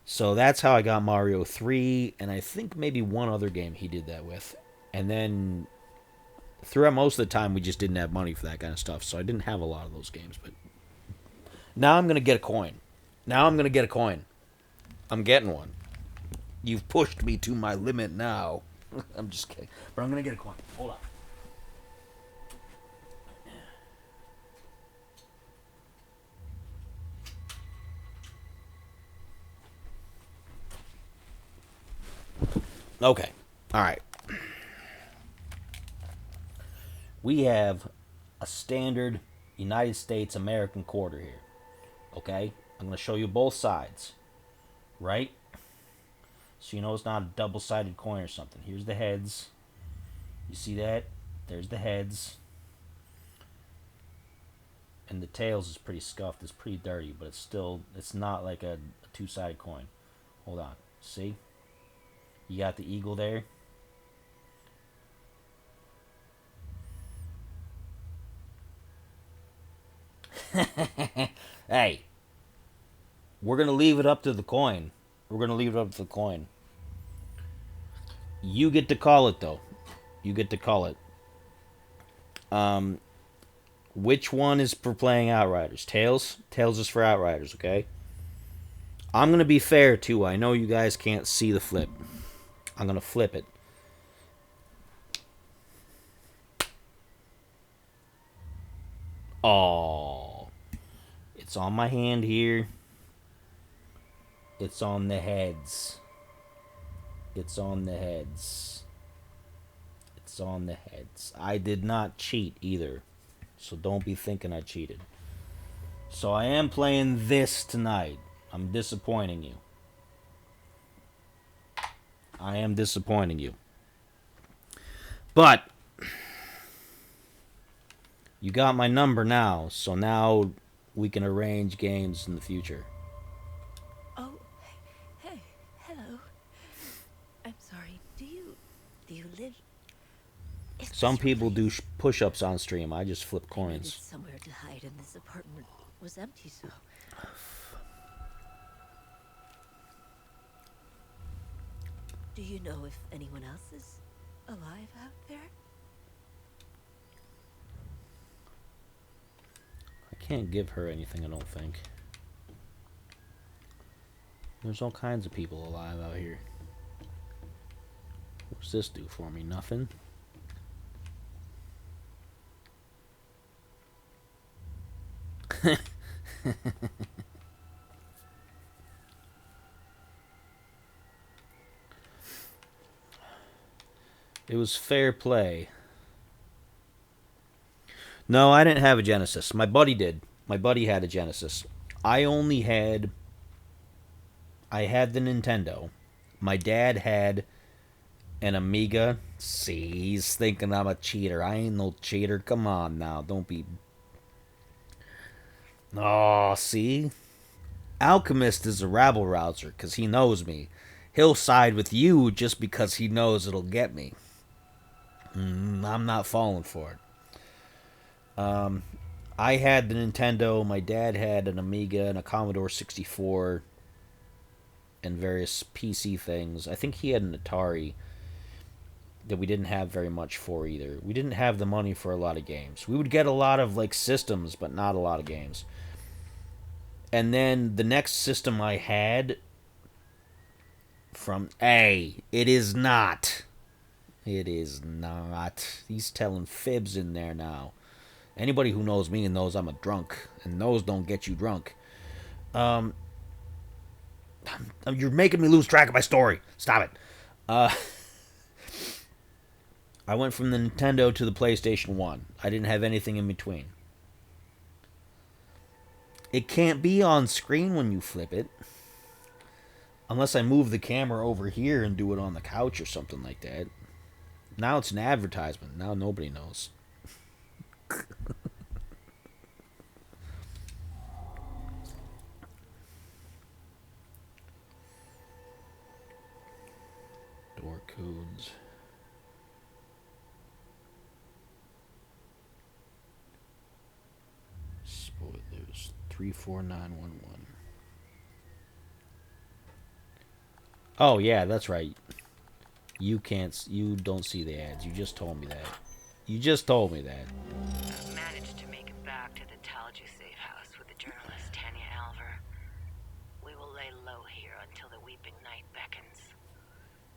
So that's how I got Mario 3, and I think maybe one other game he did that with. And then throughout most of the time, we just didn't have money for that kind of stuff, so I didn't have a lot of those games. But now I'm going to get a coin. Now I'm going to get a coin. I'm getting one. You've pushed me to my limit now. I'm just kidding. But I'm going to get a coin. Hold on. Okay. All right. We have a standard United States American quarter here. Okay? I'm going to show you both sides. Right? So you know it's not a double-sided coin or something. Here's the heads. You see that? There's the heads. And the tails is pretty scuffed. It's pretty dirty, but it's not like a two-sided coin. Hold on. See? You got the eagle there. Hey, we're going to leave it up to the coin. We're going to leave it up to the coin. You get to call it, though. You get to call it. Which one is for playing Outriders? Tails? Tails is for Outriders, okay? I'm going to be fair, too. I know you guys can't see the flip. I'm going to flip it. Oh. It's on my hand here. It's on the heads. It's on the heads. It's on the heads. I did not cheat either. So don't be thinking I cheated. So I am playing this tonight. I'm disappointing you. I am disappointing you. But you got my number now, so now we can arrange games in the future. Oh, hey, hello. I'm sorry. Do you live? Is Some this people your do place? push-ups on stream. I just flip I needed coins. somewhere to hide, and this apartment was empty, so. Do you know if anyone else is alive out there? I can't give her anything, I don't think. There's all kinds of people alive out here. What's this do for me? Nothing? It was fair play. No, I didn't have a Genesis. My buddy did. My buddy had a Genesis. I only had... I had the Nintendo. My dad had an Amiga. See, he's thinking I'm a cheater. I ain't no cheater. Come on now. Don't be... Oh, see? Alchemist is a rabble-rouser because he knows me. He'll side with you just because he knows it'll get me. I'm not falling for it. I had the Nintendo. My dad had an Amiga and a Commodore 64 and various PC things. I think he had an Atari that we didn't have very much for either. We didn't have the money for a lot of games. We would get a lot of like systems, but not a lot of games. And then the next system I had from it is not. It is not. He's telling fibs in there now. Anybody who knows me knows I'm a drunk, and those don't get you drunk. Um, you're making me lose track of my story. Stop it. Uh, I went from the Nintendo to the PlayStation 1. I didn't have anything in between. It can't be on screen when you flip it. Unless I move the camera over here and do it on the couch or something like that. Now it's an advertisement. Now nobody knows. Door codes. Spoilers. 34911. Oh yeah, that's right. You can't. You don't see the ads. You just told me that. You just told me that. I've managed to make it back to the Talju safe house with the journalist Tanya Alver. We will lay low here until the weeping night beckons.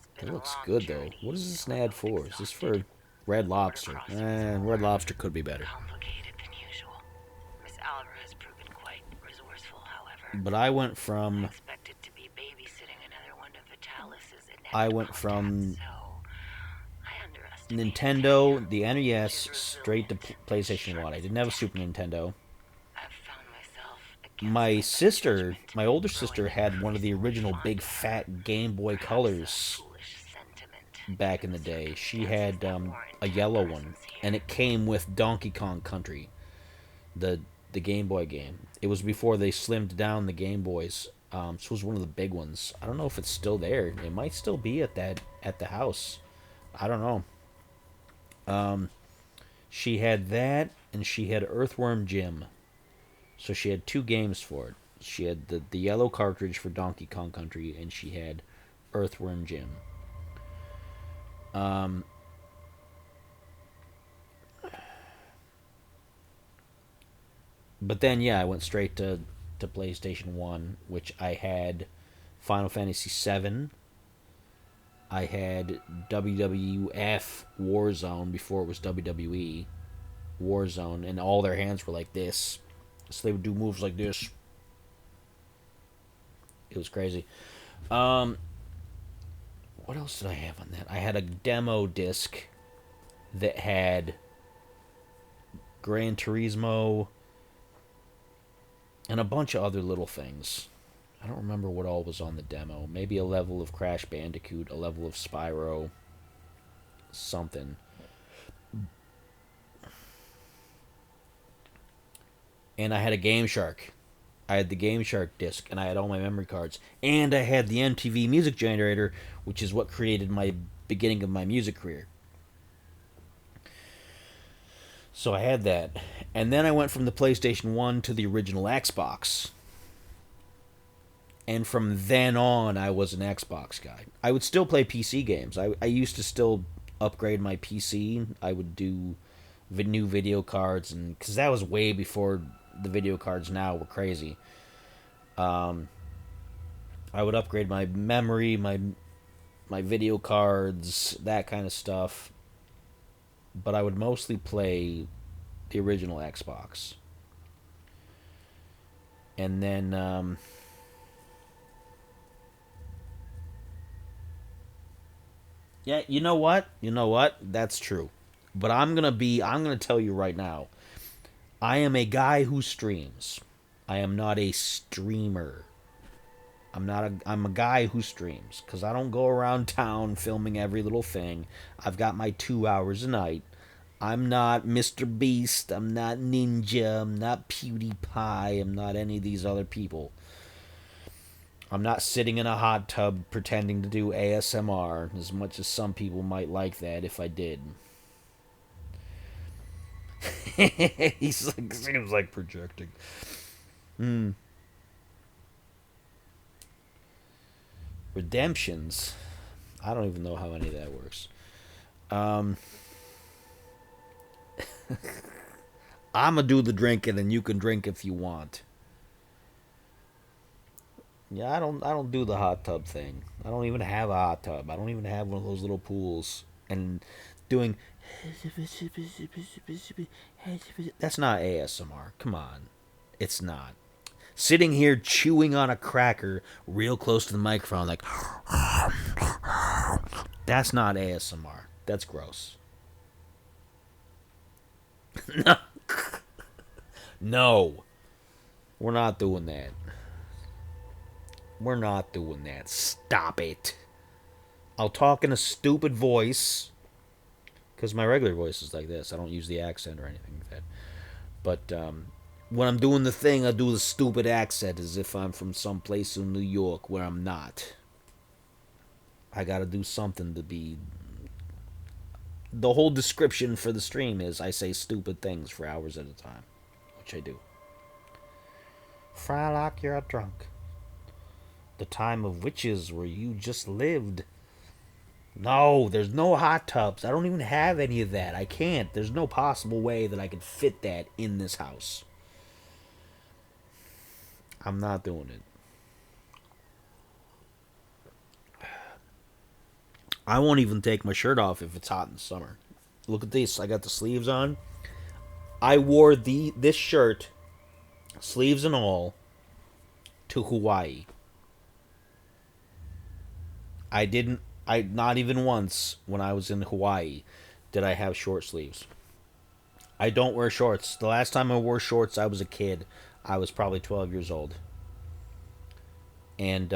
It's been It a looks long good though. journey, What is this so an we're ad both for? Is this exhausted. for Red Border Lobster? crossing is Red more Lobster could be better. complicated than usual. Miss Alver has proven quite resourceful, however. But I went I from expected to be babysitting another one of Vitalis' I inept went contacts, from so I underestimated Tanya. Nintendo, the NES, She's straight to resilient, PlayStation sharp 1. I as a didn't have a tack. Super Nintendo. I've found myself against My my better sister, judgment, my older growing sister, had one of the increasingly original fond big of her. fat Game Boy Perhaps a Colors foolish sentiment, back in given the the day. She circumstances had that warrant a her yellow one, presence and here. it came with Donkey Kong Country, the the Game Boy game. It was before they slimmed down the Game Boys. So it was one of the big ones. I don't know if it's still there. It might still be at the house. I don't know. She had that, and she had Earthworm Jim. So she had two games for it. She had the yellow cartridge for Donkey Kong Country, and she had Earthworm Jim. But then, yeah, I went straight to PlayStation 1, which I had Final Fantasy 7. I had WWF Warzone before it was WWE Warzone, and all their hands were like this. So they would do moves like this. It was crazy. Um, what else did I have on that? I had a demo disc that had Gran Turismo and a bunch of other little things. I don't remember what all was on the demo. Maybe a level of Crash Bandicoot, a level of Spyro, something. And I had a Game Shark. I had the Game Shark disc, and I had all my memory cards. And I had the MTV Music Generator, which is what created my beginning of my music career. So I had that. And then I went from the PlayStation 1 to the original Xbox. And from then on, I was an Xbox guy. I would still play PC games. I used to still upgrade my PC. I would do new video cards, and because that was way before the video cards now were crazy. I would upgrade my memory, my video cards, that kind of stuff. But I would mostly play the original Xbox. And then yeah, you know what? You know what? That's true. But I'm going to tell you right now. I am a guy who streams. I am not a streamer. I'm a guy who streams cuz I don't go around town filming every little thing. I've got my 2 hours a night. I'm not Mr. Beast, I'm not Ninja, I'm not PewDiePie, I'm not any of these other people. I'm not sitting in a hot tub pretending to do ASMR, as much as some people might like that if I did. He's like, seems like projecting. Redemptions. I don't even know how any of that works. Um, I'm gonna do the drinking, and you can drink if you want. Yeah, I don't do the hot tub thing. I don't even have a hot tub. I don't even have one of those little pools. And doing that's not ASMR. Come on. It's not. sitting here chewing on a cracker real close to the microphone, like, that's not ASMR. That's gross. No. No. We're not doing that. We're not doing that. Stop it. I'll talk in a stupid voice. Because my regular voice is like this. I don't use the accent or anything like that. But when I'm doing the thing, I do the stupid accent as if I'm from some place in New York where I'm not. I gotta do something to be... The whole description for the stream is I say stupid things for hours at a time. Which I do. Fry like you're drunk. The time of witches where you just lived. No, there's no hot tubs. I don't even have any of that. I can't. There's no possible way that I could fit that in this house. I'm not doing it. I won't even take my shirt off if it's hot in the summer. Look at this. I got the sleeves on. I wore this shirt, sleeves and all, to Hawaii. Not even once when I was in Hawaii did I have short sleeves. I don't wear shorts. The last time I wore shorts, I was a kid. I was probably 12 years old. And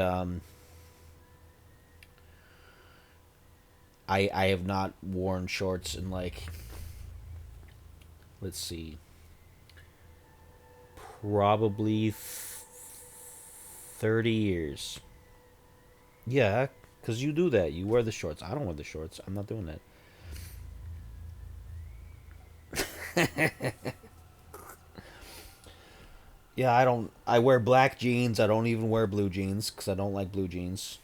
I have not worn shorts in like, let's see, probably 30 years. Yeah, because you do that. You wear the shorts. I don't wear the shorts. I'm not doing that. Yeah, I don't. I wear black jeans. I don't even wear blue jeans because I don't like blue jeans.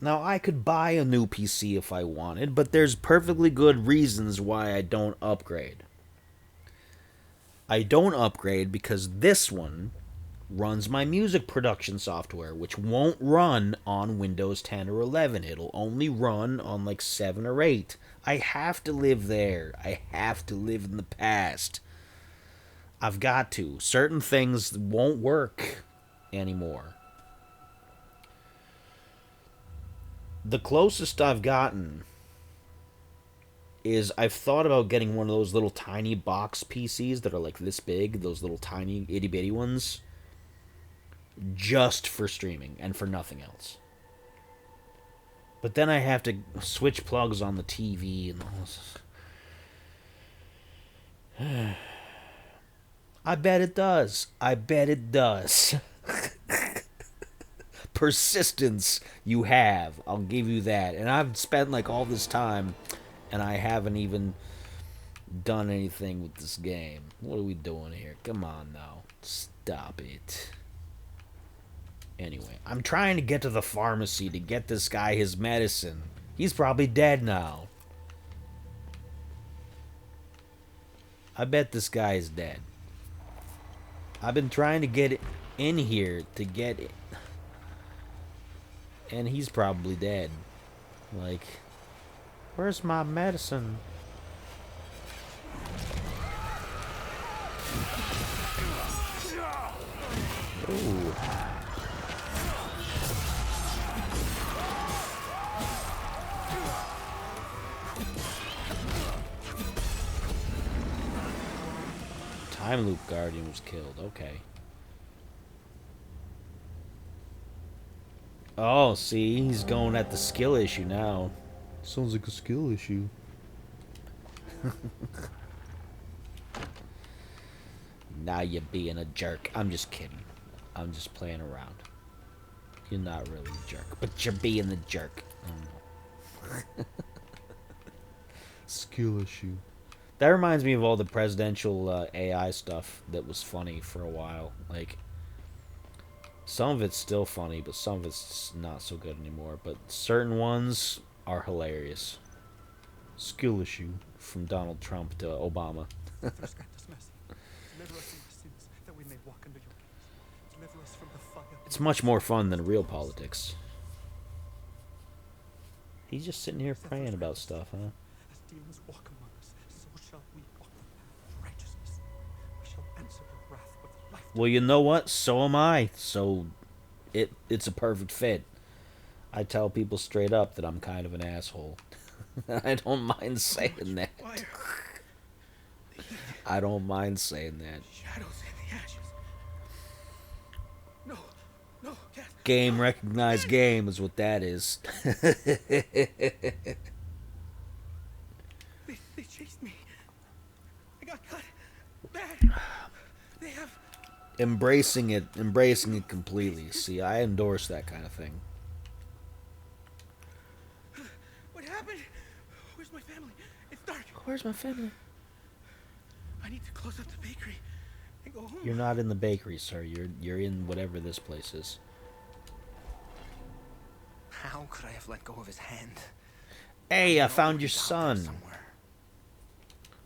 Now, I could buy a new PC if I wanted, but there's perfectly good reasons why I don't upgrade. I don't upgrade because this one runs my music production software, which won't run on Windows 10 or 11. It'll only run on like 7 or 8. I have to live there. I have to live in the past. I've got to. Certain things won't work anymore. The closest I've gotten is I've thought about getting one of those little tiny box PCs that are like this big, those little tiny itty bitty ones, just for streaming and for nothing else. But then I have to switch plugs on the TV and all this. I bet it does. I bet it does. Persistence you have. I'll give you that. And I've spent like all this time and I haven't even done anything with this game. What are we doing here? Come on now. Stop it. Anyway, I'm trying to get to the pharmacy to get this guy his medicine. He's probably dead now. I bet this guy is dead. I've been trying to get in here to get it. And he's probably dead. Like, where's my medicine? Ooh. Time Loop Guardian was killed. Okay. Oh, see, he's going at the skill issue now. Sounds like a skill issue. Now you're being a jerk. I'm just kidding. I'm just playing around. You're not really a jerk, but you're being a jerk. Skill issue. That reminds me of all the presidential AI stuff that was funny for a while. Like, some of it's still funny, but some of it's not so good anymore. But certain ones are hilarious. Skill issue from Donald Trump to Obama. It's much more fun than real politics. He's just sitting here praying about stuff, huh? As demons walk among us, so shall we walk the path of righteousness. We shall answer Well, you know what? So am I. So it's a perfect fit. I tell people straight up that I'm kind of an asshole. I don't mind saying that. Fire. I don't mind saying that. Shadows in the ashes. No. No, Cass. Game recognized game is what that is. They chased me. I got cut. Bad. They have... Embracing it completely. See, I endorse that kind of thing. What happened? Where's my family? It's dark. Where's my family? I need to close up the bakery and go home. You're not in the bakery, sir. You're in whatever this place is. How could I have let go of his hand? Hey, I know found your he's out there son. somewhere.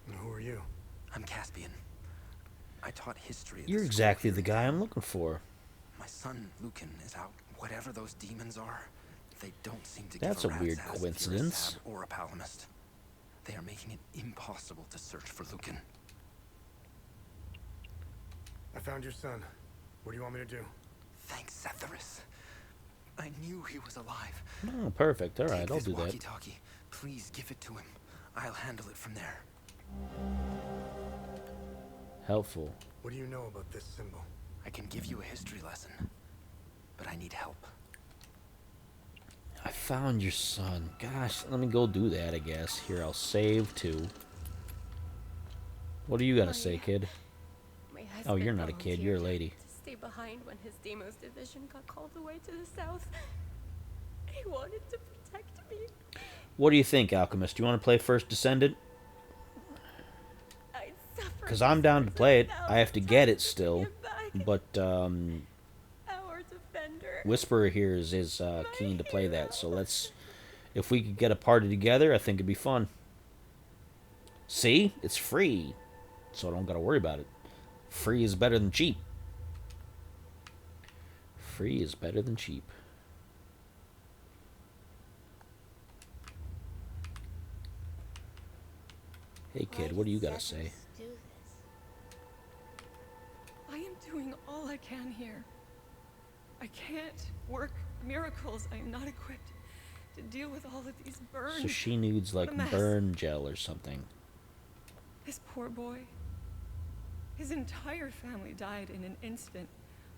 And who are you? I'm Caspian. I taught history at the You're school exactly here the in guy town. I'm looking for. My son, Lucan, is out. Whatever those demons are, they don't seem to That's give a a weird rat's ass if coincidence. you're a Zab or a Palamist. They are making it impossible to search for Lucan. I found your son. What do you want me to do? Thanks, Zethyrus. I knew he was alive. Oh, perfect. All right, Take I'll this do that. walkie-talkie. Please give it to him. I'll handle it from there. Helpful. What do you know about this symbol? I can give you a history lesson, but I need help. I found your son. Gosh, let me go do that, I guess. Here, I'll save too. What do you gotta say, kid? My Oh, you're husband not a kid. You're a volunteered lady. to stay behind when his Demos division got called away to the south. He wanted to protect me. What do you think, Alchemist? Do you want to play First Descendant? I'd suffer Because I'm down to play it. I have to get it still. But, Our defender. Whisperer here is keen to play that. So let's... If we could get a party together, I think it'd be fun. See? It's free. So I don't gotta worry about it. Free is better than cheap. Free is better than cheap. Hey kid, what do you gotta say? I am doing all I can here. I can't work miracles. I am not equipped to deal with all of these burns. So she needs What a like mess. burn gel or something. This poor boy. His entire family died in an instant.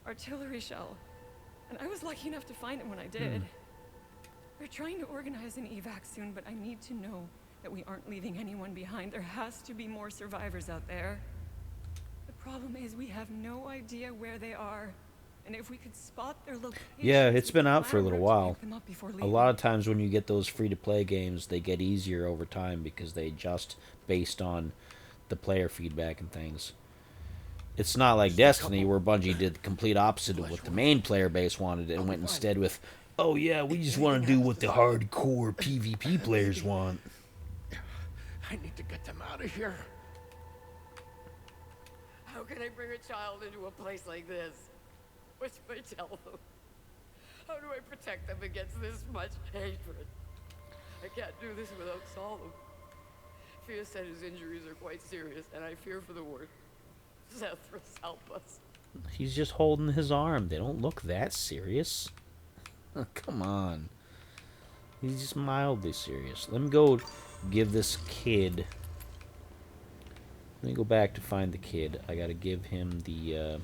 Artillery shell. And I was lucky enough to find him when I did. We're trying to organize an evac soon, but I need to know that we aren't leaving anyone behind. There has to be more survivors out there. The problem is we have no idea where they are. And if we could spot their location, Yeah, it's been out for a little while. A A lot of times when you get those free-to-play games, they get easier over time because they adjust based on the player feedback and things. It's not like Destiny where Bungie did the complete opposite of what the main player base wanted and went instead with, oh yeah, we just want to do what the hardcore PvP players want. I need to get them out of here. How can I bring a child into a place like this? What do I tell them? How do I protect them against this much hatred? I can't do this without Solemn. Fia said his injuries are quite serious, and I fear for the worst. Zethras, help us. He's just holding his arm. They don't look that serious. Come on. He's just mildly serious. Let me go give this kid... Let me go back to find the kid. I gotta give him the...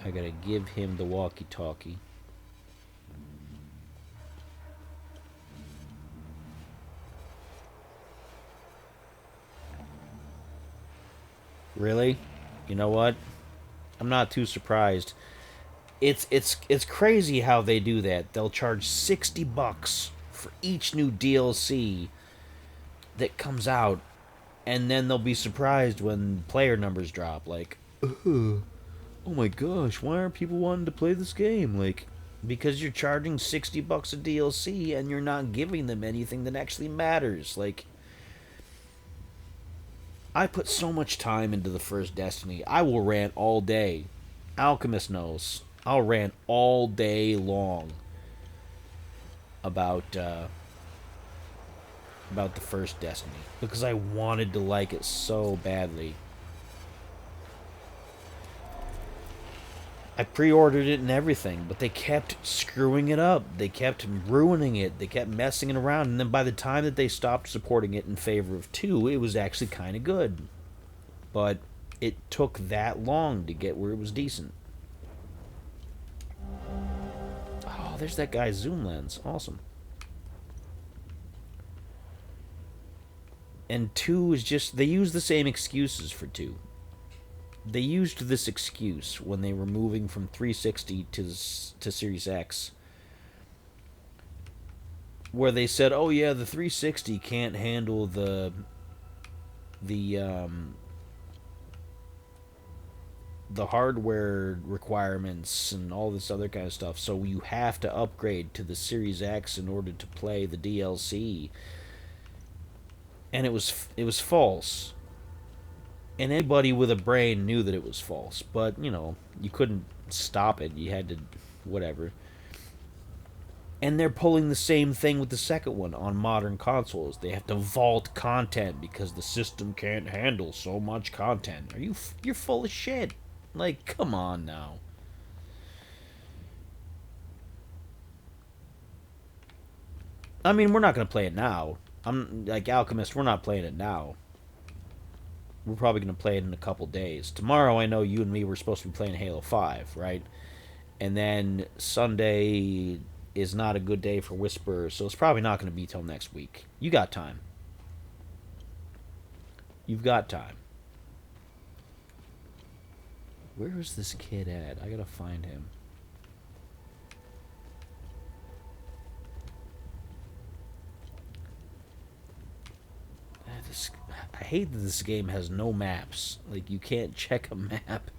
I gotta give him the walkie-talkie. Really? You know what? I'm not too surprised. It's crazy how they do that. They'll charge $60 for each new DLC that comes out, and then they'll be surprised when player numbers drop. Like, oh my gosh, why aren't people wanting to play this game? Like, because you're charging $60 a DLC and you're not giving them anything that actually matters. Like, I put so much time into the first Destiny. I will rant all day. Alchemist knows. I'll rant all day long about about the first Destiny because I wanted to like it so badly. I pre-ordered it and everything, but they kept screwing it up. They kept ruining it. They kept messing it around, and then by the time that they stopped supporting it in favor of 2, it was actually kind of good. But it took that long to get where it was decent. Oh, there's that guy's zoom lens. Awesome. And 2 is just... They use the same excuses for 2. They used this excuse when they were moving from 360 to Series X, where they said, "Oh yeah, the 360 can't handle the hardware requirements and all this other kind of stuff, so you have to upgrade to the Series X in order to play the DLC." And it was false. And anybody with a brain knew that it was false, but you know, you couldn't stop it. You had to whatever. And they're pulling the same thing with the second one on modern consoles. They have to vault content because the system can't handle so much content. You're full of shit. Like, come on now. I mean, we're not going to play it now. I'm like Alchemist, we're not playing it now. We're probably going to play it in a couple days. Tomorrow, I know you and me were supposed to be playing Halo 5, right? And then Sunday is not a good day for Whisper, so it's probably not going to be till next week. You got time. You've got time. Where is this kid at? I gotta find him. I hate that this game has no maps. Like, you can't check a map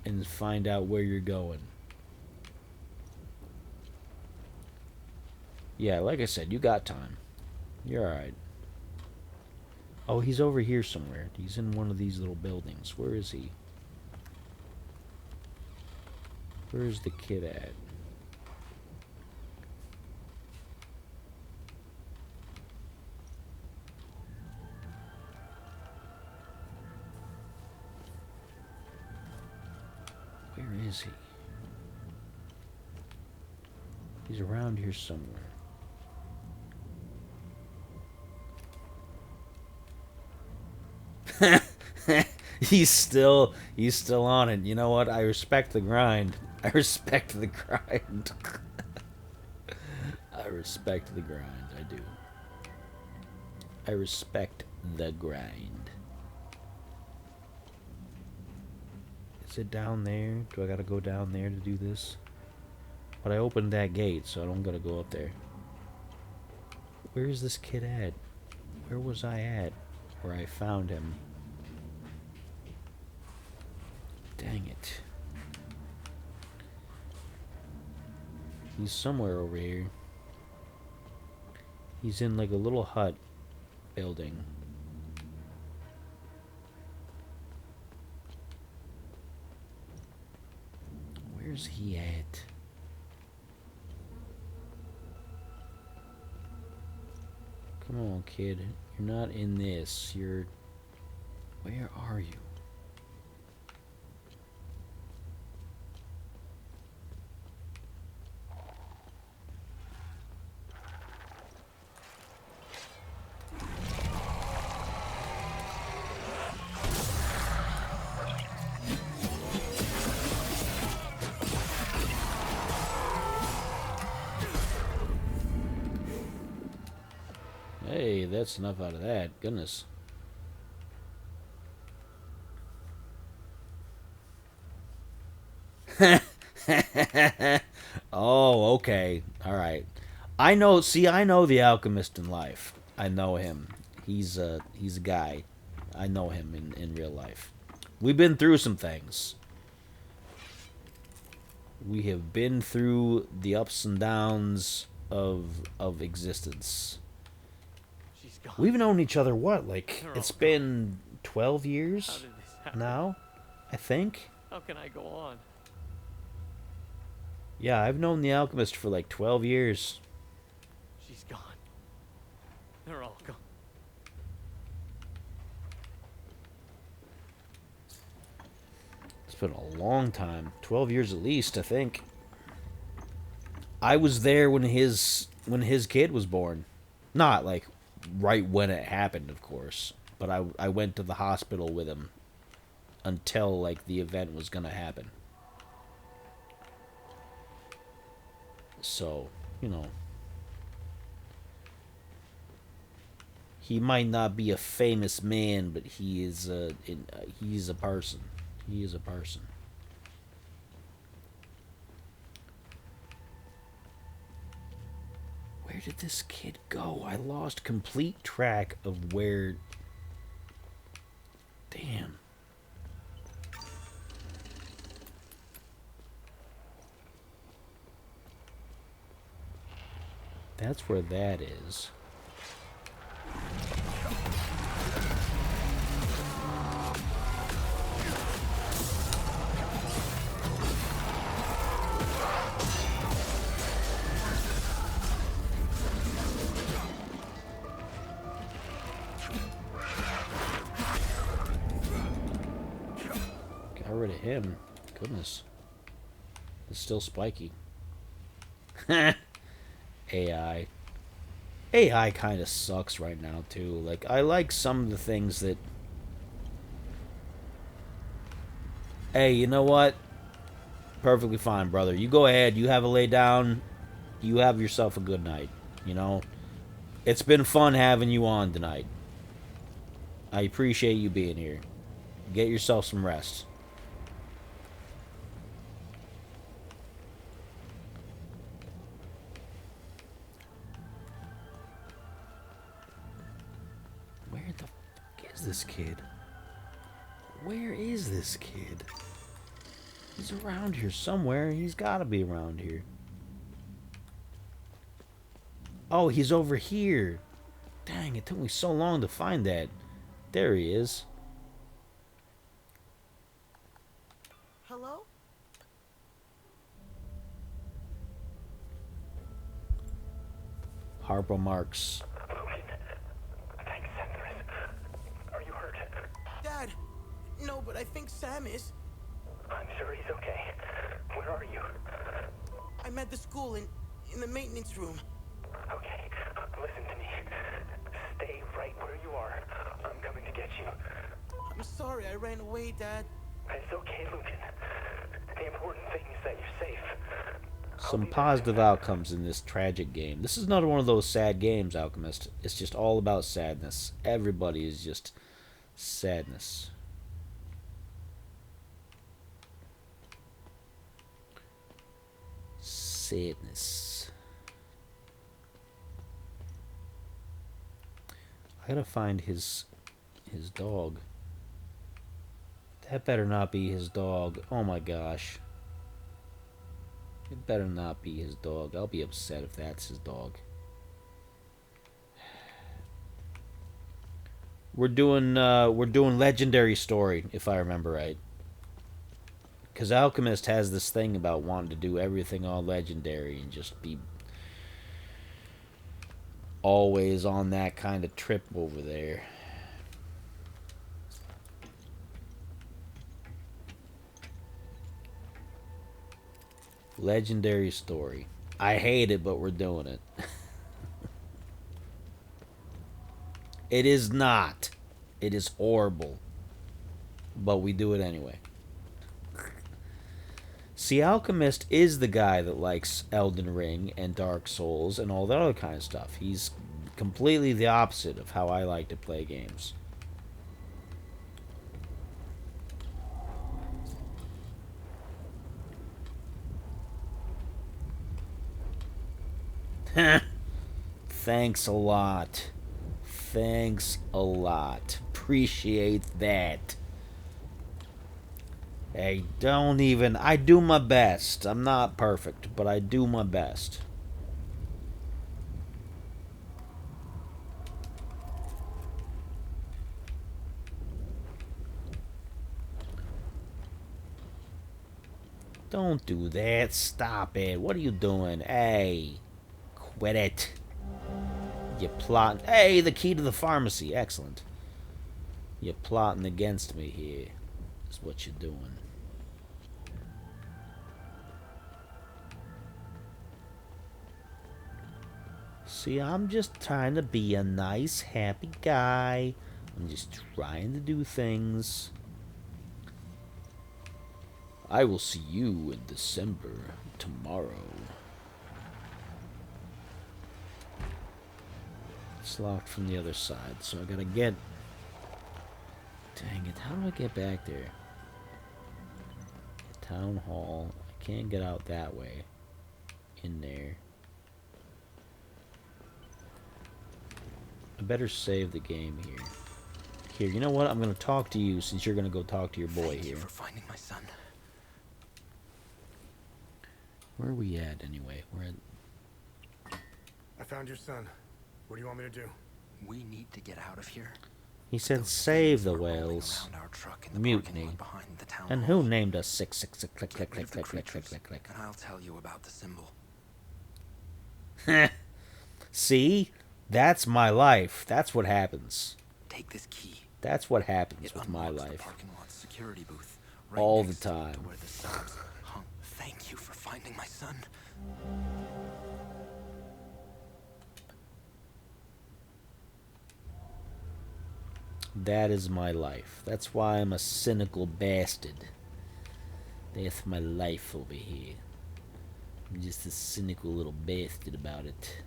and find out where you're going. Yeah, like I said, you got time. You're alright. Oh, he's over here somewhere. He's in one of these little buildings. Where is he? Where's the kid at? Where is he? He's around here somewhere. he's still on it. You know what? I respect the grind. I respect the grind. I respect the grind. I do. I respect the grind. Is it down there? Do I gotta go down there to do this? But I opened that gate, so I don't gotta go up there. Where is this kid at? Where was I at? Where I found him? Dang it. He's somewhere over here. He's in like a little hut building. Where's he at? Come on, kid. You're not in this. You're... Where are you? Hey, that's enough out of that. Goodness. Oh, okay. Alright. I know the Alchemist in life. I know him. He's a guy. I know him in real life. We've been through some things. We have been through the ups and downs of existence. We've known each other, what, like, it's been 12 years now, I think? How can I go on? Yeah, I've known the Alchemist for like 12 years. She's gone. They're all gone. It's been a long time. 12 years at least, I think. I was there when his kid was born. Not like right when it happened, of course, but I went to the hospital with him until like the event was going to happen. So, you know, he might not be a famous man, but he's a person. He is a person. Where did this kid go? I lost complete track of where... Damn. That's where that is. Got rid of him. Goodness. It's still spiky. AI. AI kind of sucks right now, too. Like, I like some of the things that... Hey, you know what? Perfectly fine, brother. You go ahead. You have a lay down. You have yourself a good night. You know? It's been fun having you on tonight. I appreciate you being here. Get yourself some rest. Where the fuck is this kid? Where is this kid? He's around here somewhere. He's got to be around here. Oh, he's over here. Dang, it took me so long to find that. There he is. Hello? Harpo Marx. Thanks, Centaurus. Are you hurt? Dad! No, but I think Sam is. I'm sure he's okay. Where are you? I'm at the school in the maintenance room. Okay, listen to me. Stay right where you are. I'm coming to get you. I'm sorry I ran away, Dad. It's okay, Lucan. The important thing is that you're safe. Some positive outcomes in this tragic game. This is not one of those sad games, Alchemist. It's just all about sadness. Everybody is just sadness. Sadness. I gotta find his dog. That better not be his dog. Oh my gosh. It better not be his dog. I'll be upset if that's his dog. We're doing legendary story, if I remember right. Because Alchemist has this thing about wanting to do everything all legendary and just be always on that kind of trip over there. Legendary story. I hate it, but we're doing it. It is not. It is horrible. But we do it anyway. See, Alchemist is the guy that likes Elden Ring and Dark Souls and all that other kind of stuff. He's completely the opposite of how I like to play games. Thanks a lot. Thanks a lot. Appreciate that. Hey, don't even... I do my best. I'm not perfect, but I do my best. Don't do that. Stop it. What are you doing? Hey, quit it. You plot. Hey, the key to the pharmacy. Excellent. You're plotting against me here. Is what you're doing. See, I'm just trying to be a nice, happy guy. I'm just trying to do things. I will see you in December tomorrow. It's locked from the other side, so I gotta get... Dang it, how do I get back there? Town Hall. I can't get out that way. In there. I better save the game here. Here, you know what? I'm gonna talk to you since you're gonna go talk to your boy Thank here. you for finding my son. Where are we at anyway? We're at... I found your son. What do you want me to do? We need to get out of here. He said Those save things the were rolling whales. around our truck in the parking Mutiny. lot behind the town And hall. who named us 666 click click Get rid click of the click click click creatures, click click and I'll tell you about the symbol. click? See? That's my life. That's what happens. Take this key. That's what happens It with my unlocks the life. parking lot's security booth. Right All the next to time. where the subs hung. Thank you for finding my son. That is my life. That's why I'm a cynical bastard. That's my life over here. I'm just a cynical little bastard about it.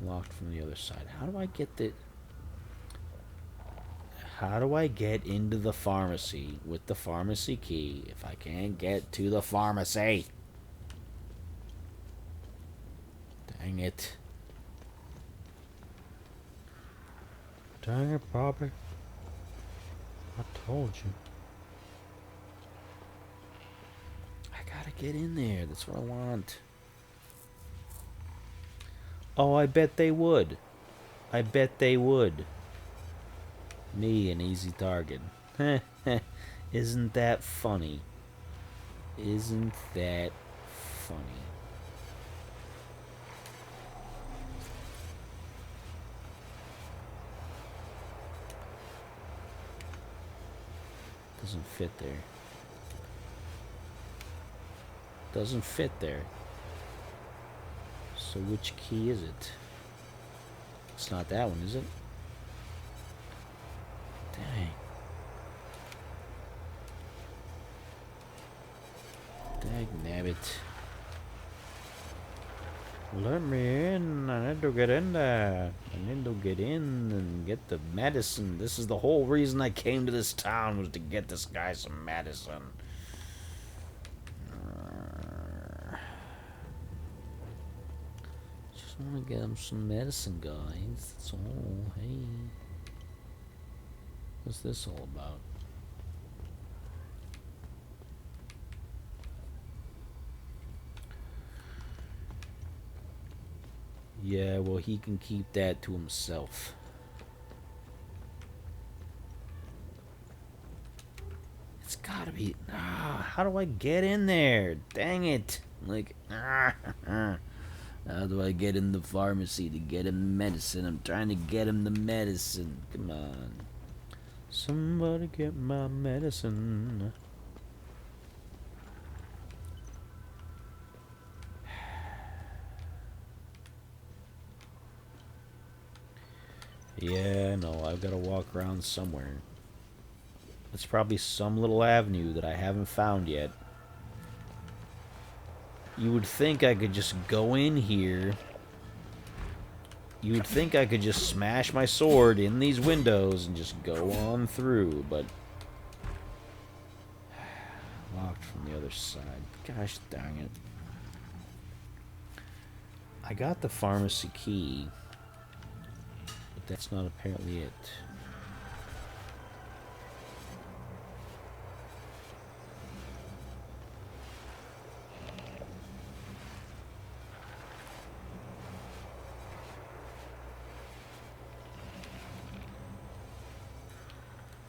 Locked from the other side. How do I get the... How do I get into the pharmacy with the pharmacy key if I can't get to the pharmacy? Dang it. Dang it, Bobby. I told you. I gotta get in there. That's what I want. Oh, I bet they would. I bet they would. Me, an easy target. Isn't that funny? Isn't that funny? Doesn't fit there. Doesn't fit there. So which key is it? It's not that one, is it? Dang. Dang nabbit. Let me in. I need to get in there. I need to get in and get the medicine. This is the whole reason I came to this town, was to get this guy some medicine. Just want to get him some medicine, guys. That's all. Hey. What's this all about? Yeah, well, he can keep that to himself. It's gotta be... how do I get in there? Dang it. Like, how do I get in the pharmacy to get him medicine? I'm trying to get him the medicine. Come on. Somebody get my medicine. Yeah, no, I've got to walk around somewhere. It's probably some little avenue that I haven't found yet. You would think I could just go in here. You would think I could just smash my sword in these windows and just go on through, but... Locked from the other side. Gosh dang it. I got the pharmacy key. But that's not apparently it.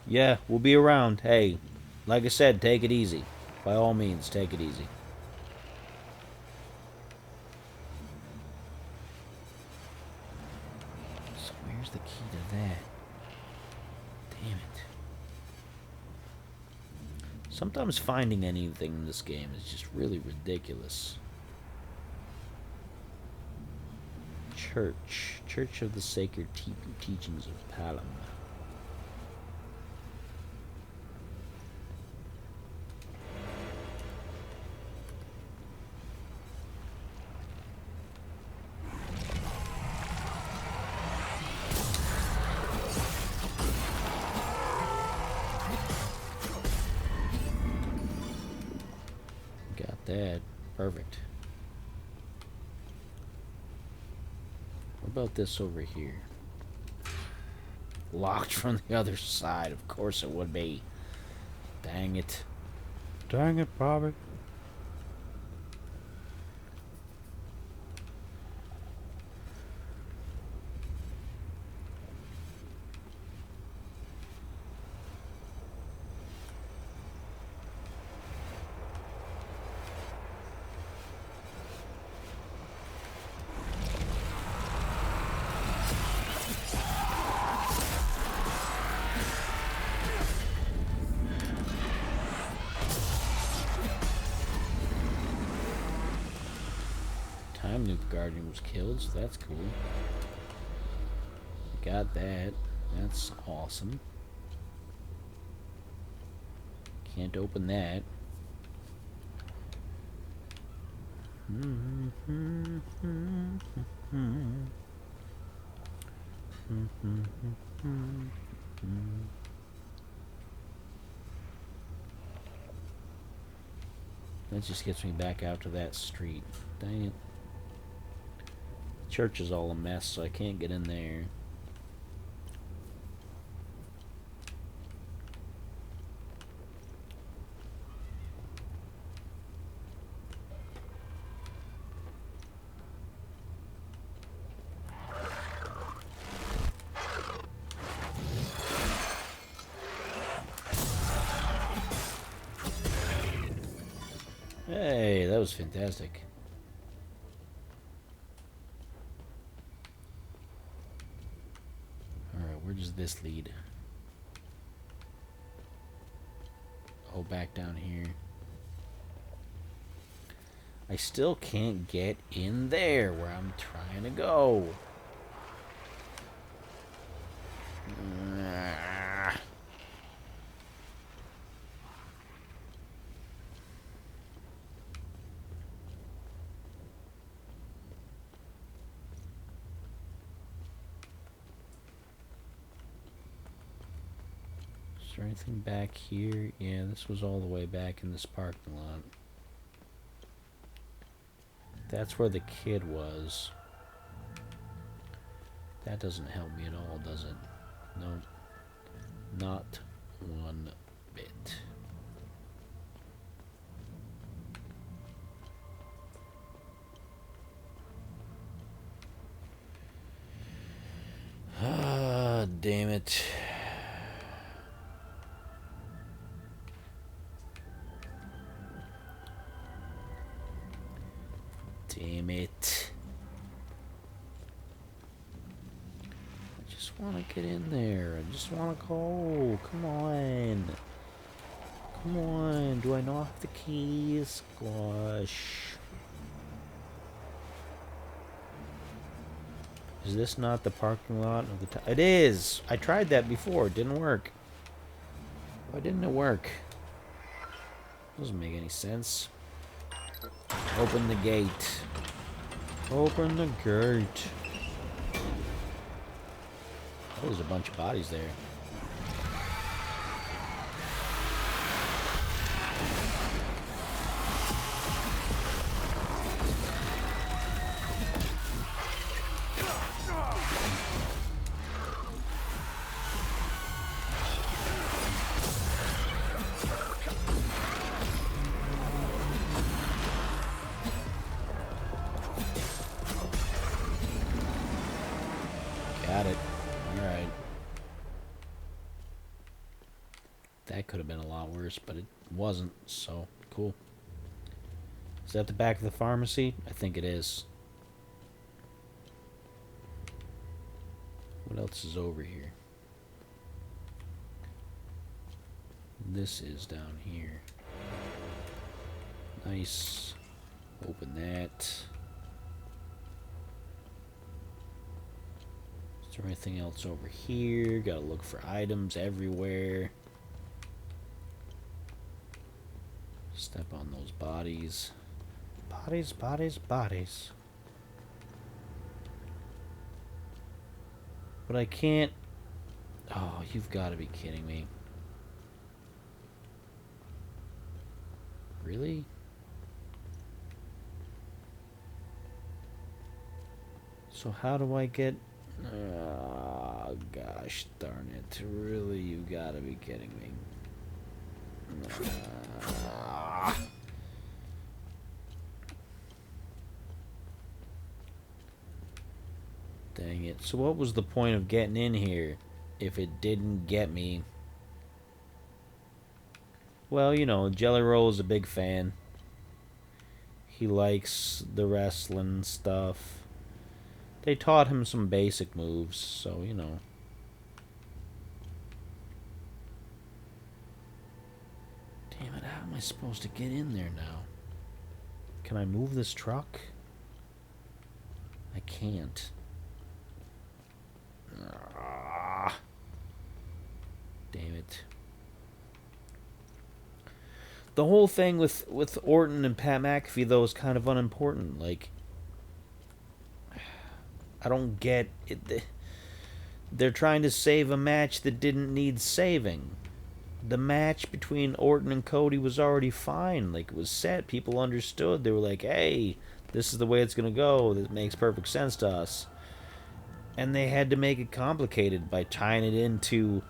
Yeah, we'll be around. Hey, like I said, take it easy. By all means, take it easy. So where's the key to that? Damn it. Sometimes finding anything in this game is just really ridiculous. Church. Church of the Sacred Teachings of Palom. Got that. Perfect. What about this over here? Locked from the other side. Of course it would be. Dang it. Dang it, Bobby. Time Loop Guardian was killed, so that's cool. Got that. That's awesome. Can't open that. That just gets me back out to that street. Dang it. Church is all a mess, so I can't get in there. Hey, that was fantastic. Alright, where does this lead? Oh, back down here. I still can't get in there where I'm trying to go. Is there anything back here? Yeah, this was all the way back in this parking lot. That's where the kid was. That doesn't help me at all, does it? No. Not one bit. Ah, damn it. Damn it. I just want to get in there. I just want to go. Come on. Come on. Do I not have the keys? Gosh. Is this not the parking lot of the It is! I tried that before. It didn't work. Why didn't it work? Doesn't make any sense. Open the gate. Open the gate. Oh, there's a bunch of bodies there. Got it. Alright. That could have been a lot worse, but it wasn't, so Cool. Is that the back of the pharmacy? I think it is. What else is over here? This is down here. Nice. Open that. Is there anything else over here? Gotta look for items everywhere. Step on those bodies. Bodies, bodies, bodies. But I can't... Oh, you've got to be kidding me. Really? So how do I get... Oh, gosh darn it. Really, you gotta be kidding me. Dang it. So what was the point of getting in here if it didn't get me? Well, you know, Jelly Roll's a big fan. He likes the wrestling stuff. They taught him some basic moves, so, you know. Damn it, how am I supposed to get in there now? Can I move this truck? I can't. Ah, damn it. The whole thing with Orton and Pat McAfee, though, is kind of unimportant. Like, I don't get it. They're trying to save a match that didn't need saving. The match between Orton and Cody was already fine. Like, it was set. People understood. They were like, hey, this is the way it's going to go. This makes perfect sense to us. And they had to make it complicated by tying it into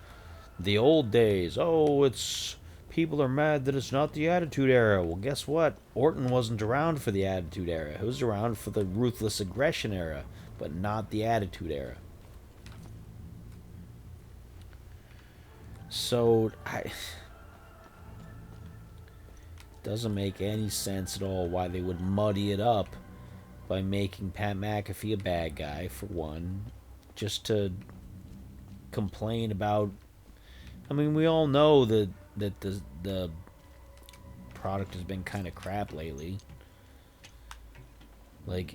the old days. Oh, it's... People are mad that it's not the Attitude Era. Well, guess what? Orton wasn't around for the Attitude Era. He was around for the Ruthless Aggression Era, but not the Attitude Era. So, doesn't make any sense at all why they would muddy it up by making Pat McAfee a bad guy, for one, just to complain about... I mean, we all know that the product has been kind of crap lately. Like,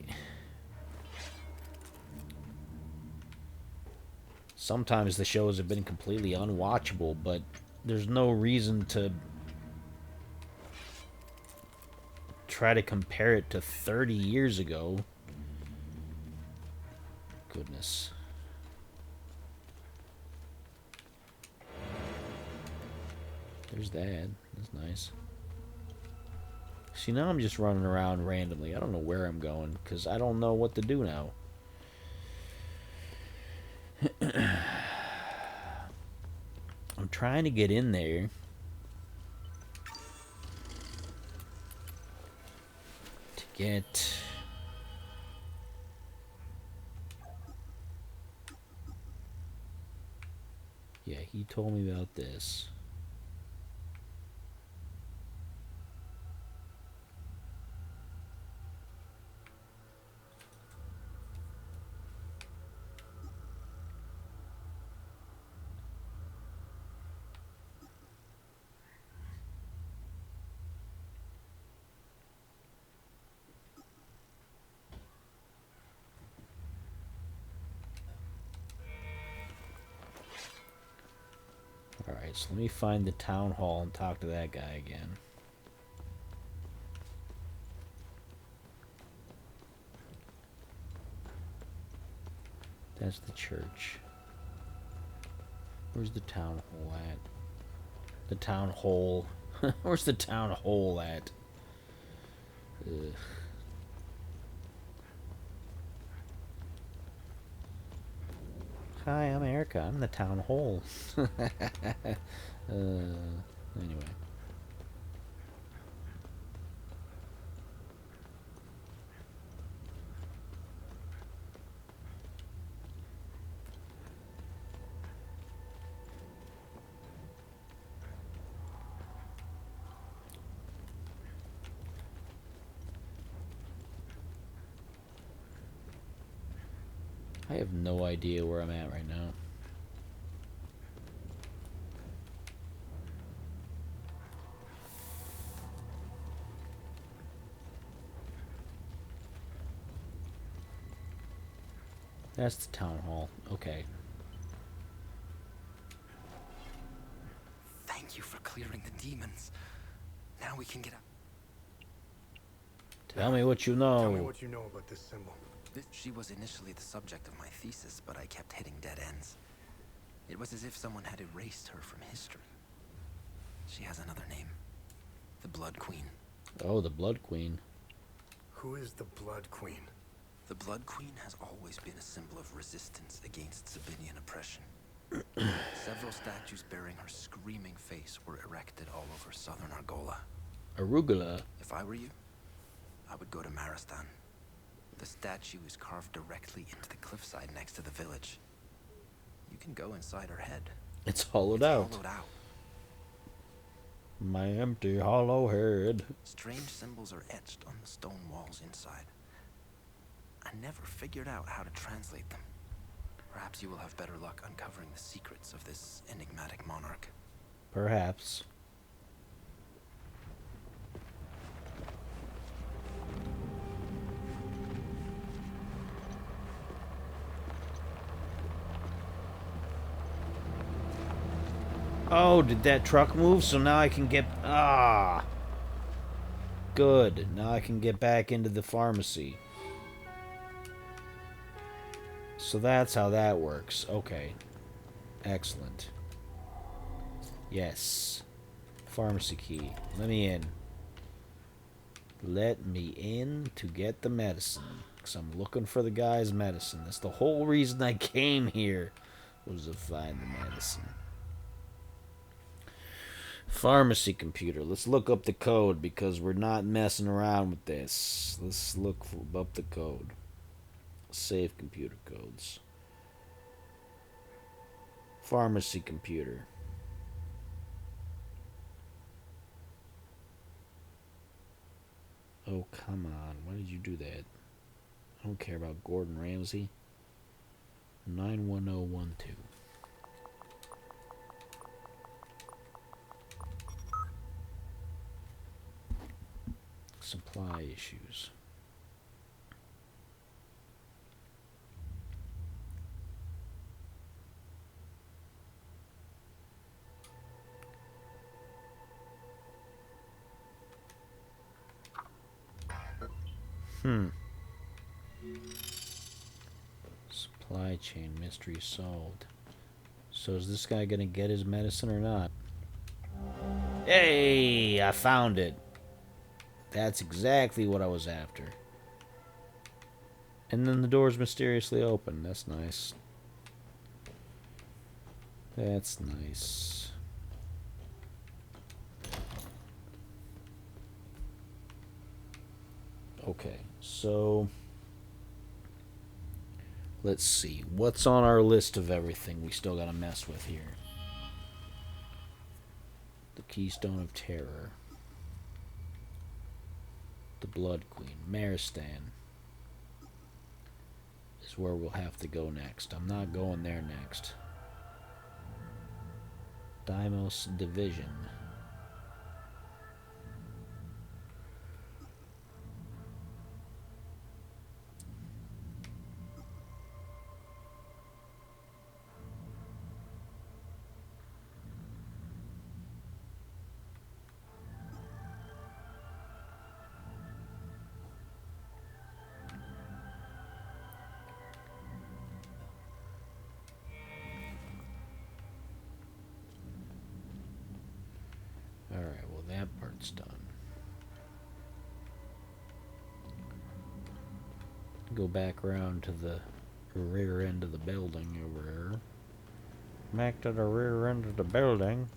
sometimes the shows have been completely unwatchable, but there's no reason to try to compare it to 30 years ago. Goodness. There's that. That's nice. See, now I'm just running around randomly. I don't know where I'm going, because I don't know what to do now. I'm trying to get in there. To get... Yeah, he told me about this. Alright, so let me find the town hall and talk to that guy again. That's the church. Where's the town hall at? The town hall. Where's the town hall at? Ugh. Hi, I'm Erica. I'm the town hall. Anyway. I have no idea where I'm at right now. That's the town hall. Okay. Thank you for clearing the demons. Now we can get out. Tell me what you Tell me know. what you know about this symbol. She was initially the subject of my thesis, but I kept hitting dead ends. It was as if someone had erased her from history. She has another name. The Blood Queen. Oh, the Blood Queen. Who is the Blood Queen? The Blood Queen has always been a symbol of resistance against Sabinian oppression. Several statues bearing her screaming face were erected all over southern Argola. Arugula. If I were you, I would go to Maristan. The statue is carved directly into the cliffside next to the village. You can go inside her head. It's hollowed It's out. hollowed out. My empty hollow head. Strange symbols are etched on the stone walls inside. I never figured out how to translate them. Perhaps you will have better luck uncovering the secrets of this enigmatic monarch. Perhaps. Oh, did that truck move? So now I can get... Ah! Good. Now I can get back into the pharmacy. So that's how that works. Okay. Excellent. Yes. Pharmacy key. Let me in. Let me in to get the medicine. Because I'm looking for the guy's medicine. That's the whole reason I came here. Was to find the medicine. Pharmacy computer. Let's look up the code because we're not messing around with this. Let's look up the code. Save computer codes. Pharmacy computer. Oh, come on. Why did you do that? I don't care about Gordon Ramsay. 91012. Supply issues. Supply chain mystery solved. So is this guy gonna get his medicine or not? Hey, I found it. That's exactly what I was after. And then the door's mysteriously open. That's nice. That's nice. Okay, so let's see. What's on our list of everything we still gotta mess with here? The Keystone of Terror. The Blood Queen. Maristan is where we'll have to go next. I'm not going there next. Deimos Division. Alright, well that part's done. Go back around to the rear end of the building over here. Back to the rear end of the building.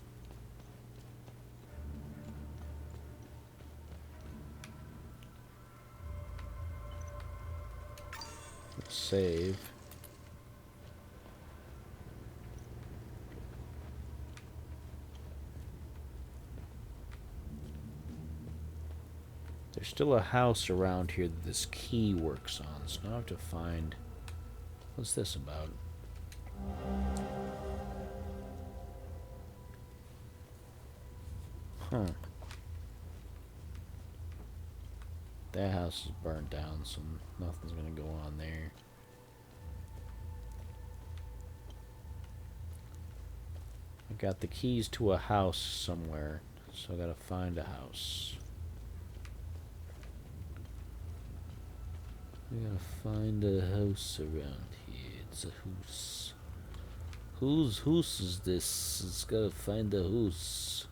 Save. There's still a house around here that this key works on, so I have to find What's this about? Huh. That house is burnt down, so nothing's gonna go on there. I got the keys to a house somewhere, so I gotta find a house. I gotta find a house around here. It's a house. Whose house is this? It's gotta find a house.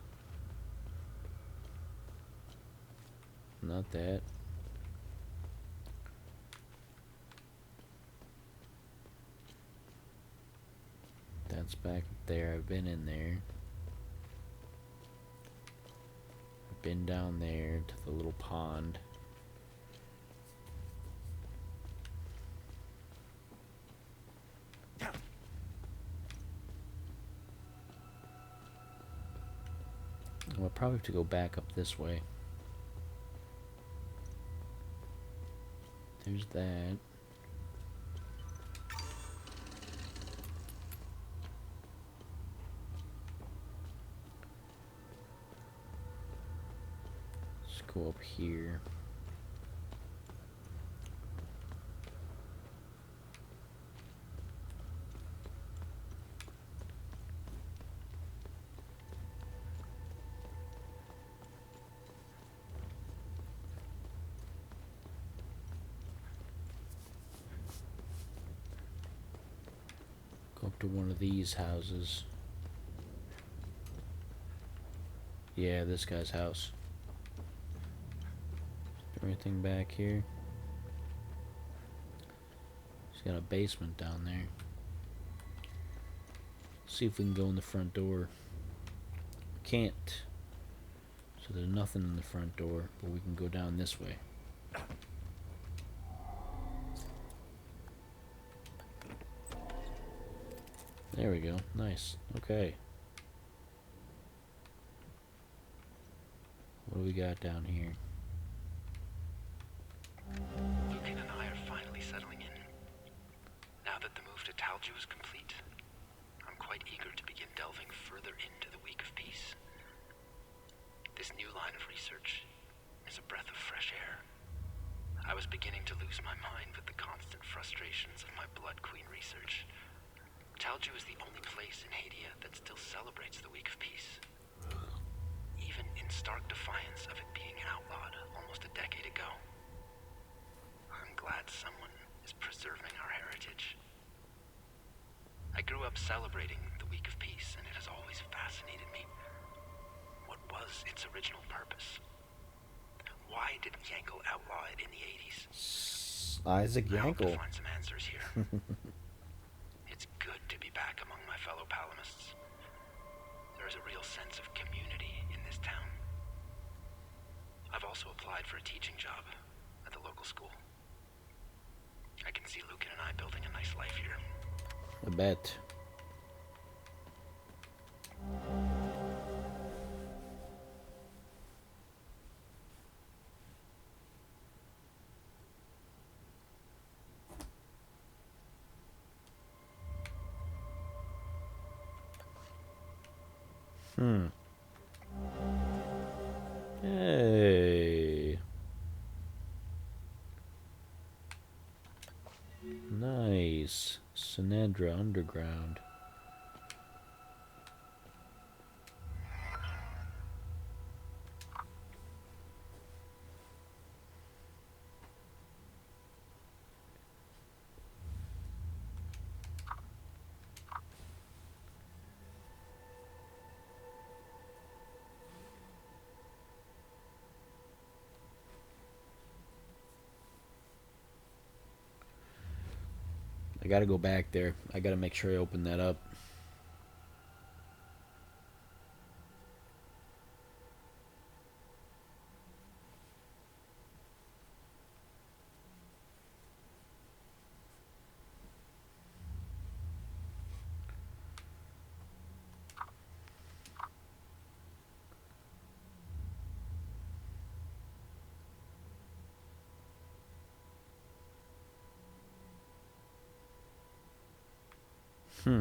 Not that. That's back there. I've been in there. I've been down there to the little pond. I'll probably have to go back up this way. There's that. Let's go up here. Go up to one of these houses. Yeah, this guy's house. Is there anything back here? He's got a basement down there. See if we can go in the front door. Can't. So there's nothing in the front door, but we can go down this way. There we go. Nice. Okay. What do we got down here? Lucan and I are finally settling in. Now that the move to Talju is complete, I'm quite eager to begin delving further into the Week of Peace. This new line of research is a breath of fresh air. I was beginning to lose my mind with the constant frustrations of my Blood Queen research. Talju is the only place in Hadia that still celebrates the Week of Peace, even in stark defiance of it being outlawed almost a decade ago. I'm glad someone is preserving our heritage. I grew up celebrating the Week of Peace, and it has always fascinated me. What was its original purpose? Why did Yankel outlaw it in the 80s? Isaac I hope to Yankel. find some answers here. It's good to be back among my fellow Palamists. There is a real sense of community in this town. I've also applied for a teaching job at the local school. I can see Lucan and I building a nice life here. I bet. Hey. Nice. Sinedra Underground. I gotta go back there. I gotta make sure I open that up. Hmm.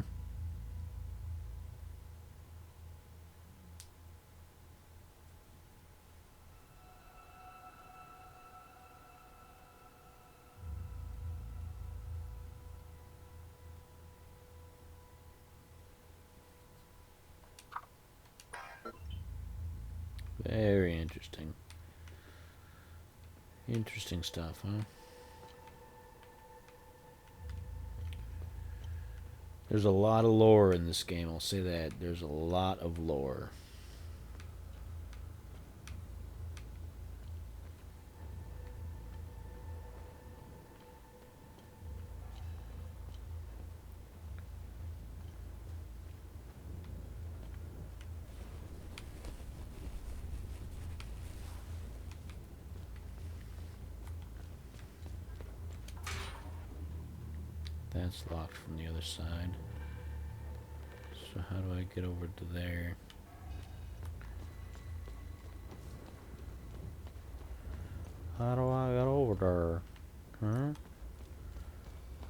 Very interesting. Interesting stuff, huh? There's a lot of lore in this game, I'll say that. There's a lot of lore. That's locked from the other side. So how do I get over to there? How do I get over there? Huh?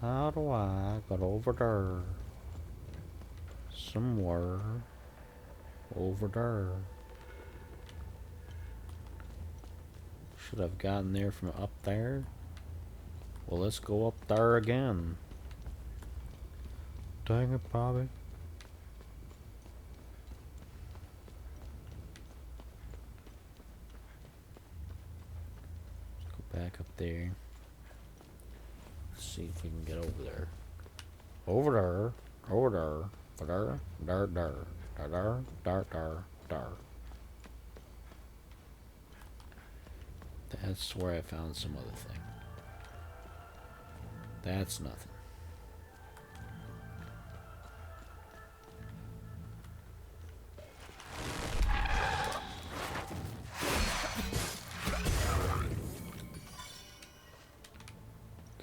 How do I get over there? Somewhere over there. Should have gotten there from up there. Well, let's go up there again. Dang it, Bobby. Let's go back up there. Let's see if we can get over there. Over there. Over there. There. There. There. There. There. There. There. That's where I found some other thing. That's nothing.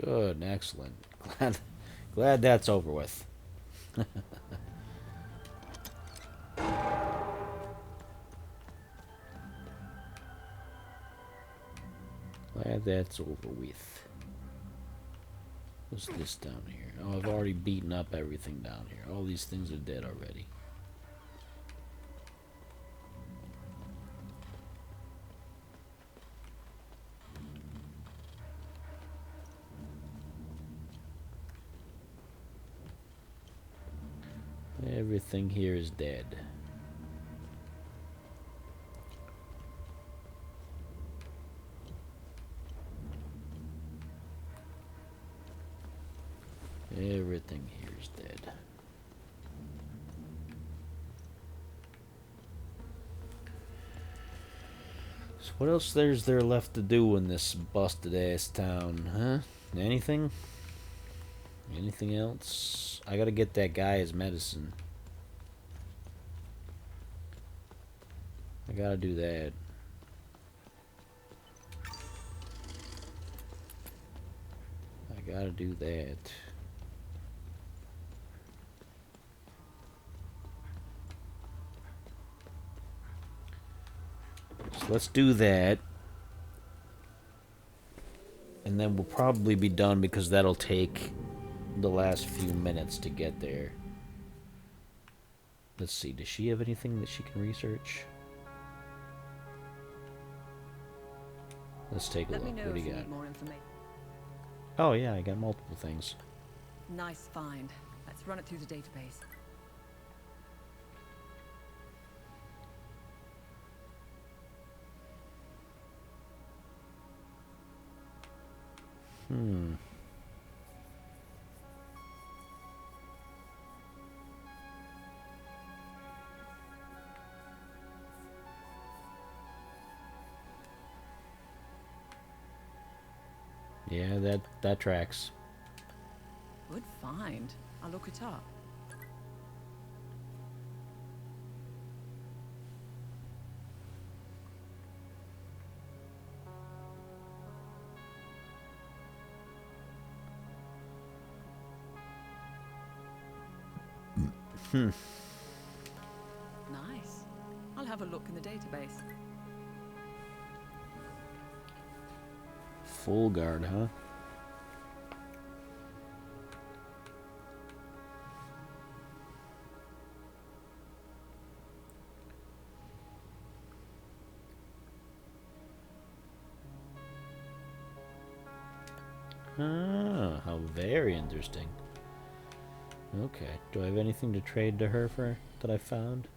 Good, excellent. Glad that's over with. Glad that's over with. What's this down here? Oh, I've already beaten up everything down here. All these things are dead already. Everything here is dead. Everything here is dead. So what else is there left to do in this busted ass town, huh? Anything? Anything else? I gotta get that guy his medicine. I gotta do that. I gotta do that. So let's do that. And then we'll probably be done because that'll take the last few minutes to get there. Let's see, does she have anything that she can research? Let's take a look. What do you got? More information. Oh yeah, I got multiple things. Nice find. Let's run it through the database. Hmm. Yeah, that tracks. Good find. I'll look it up. Hmm. Nice. I'll have a look in the database. Full guard, huh? Ah, how very interesting. Okay. Do I have anything to trade to her for that I found?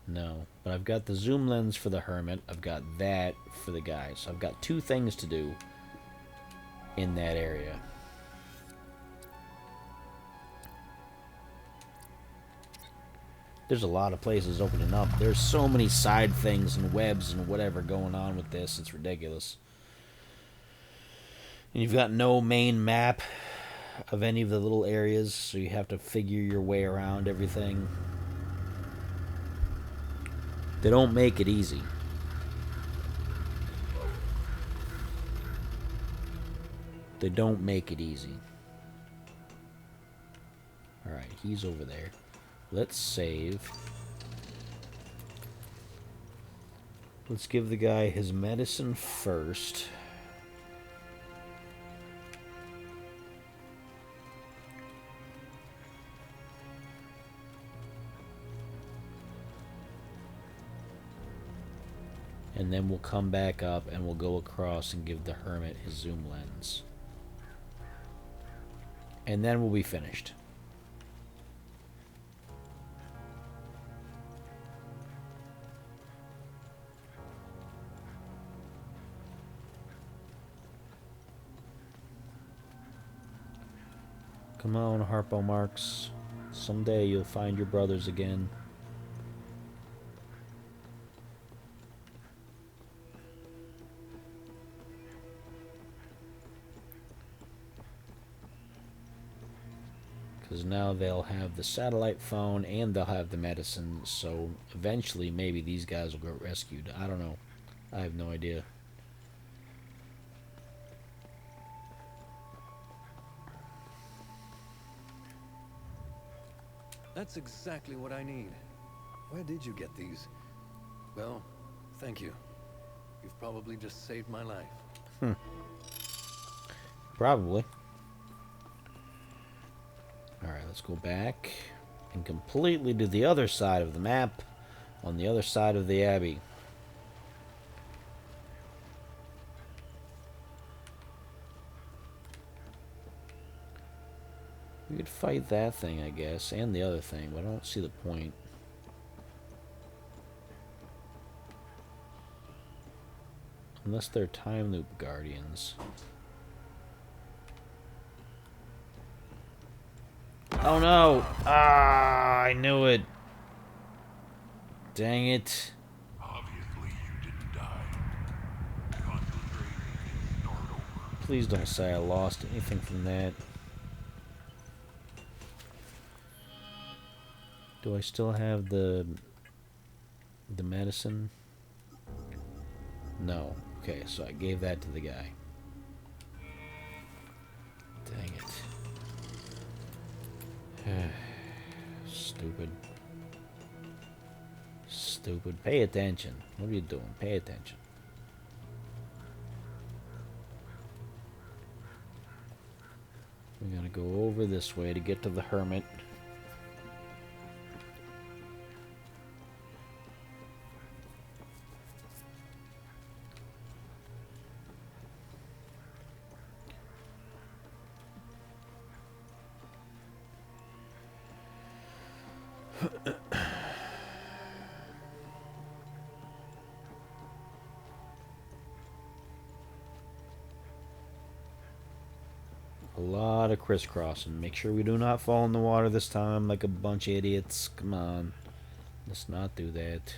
No. But I've got the zoom lens for the hermit. I've got that for the guy. So I've got 2 things to do in that area. There's a lot of places opening up. There's so many side things and webs and whatever going on with this. It's ridiculous. And you've got no main map of any of the little areas, so you have to figure your way around everything. They don't make it easy. They don't make it easy. Alright, he's over there. Let's save. Let's give the guy his medicine first. And then we'll come back up and we'll go across and give the hermit his zoom lens. And then we'll be finished. Come on, Harpo Marx. Someday you'll find your brothers again. Because now they'll have the satellite phone and they'll have the medicine, so eventually maybe these guys will get rescued. I don't know. I have no idea. That's exactly what I need. Where did you get these? Well, thank you. You've probably just saved my life. Probably. Alright, let's go back and completely to the other side of the map, on the other side of the Abbey. We could fight that thing, I guess, and the other thing, but I don't see the point. Unless they're time loop guardians. Oh no! Ah, I knew it. Dang it. Obviously you didn't die. Concentrate and start over. Please don't say I lost anything from that. Do I still have the medicine? No. Okay, so I gave that to the guy. Dang it. Stupid. Stupid. Pay attention. What are you doing? Pay attention. We're gonna go over this way to get to the hermit. A lot of crisscrossing. Make sure we do not fall in the water this time like a bunch of idiots. Come on. Let's not do that.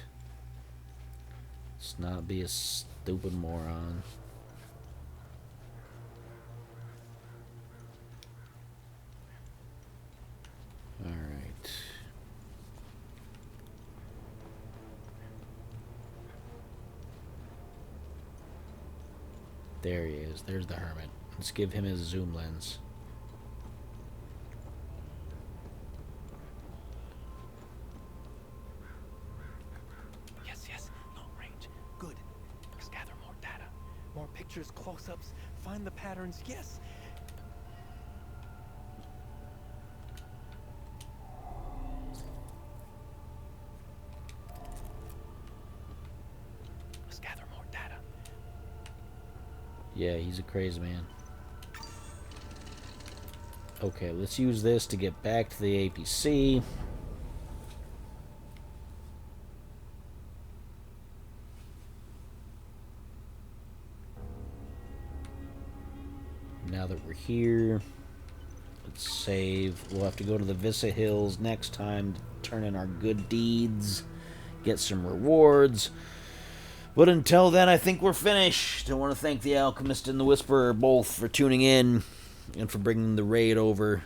Let's not be a stupid moron. Alright. There he is. There's the hermit. Let's give him his zoom lens. Yes, yes, long range. Good. Let's gather more data. More pictures, close-ups, find the patterns. Yes. Yeah, he's a crazy man. Okay, let's use this to get back to the APC. Now that we're here, let's save. We'll have to go to the Vissa Hills next time to turn in our good deeds, get some rewards. But until then, I think we're finished. I want to thank the Alchemist and the Whisperer both for tuning in and for bringing the raid over.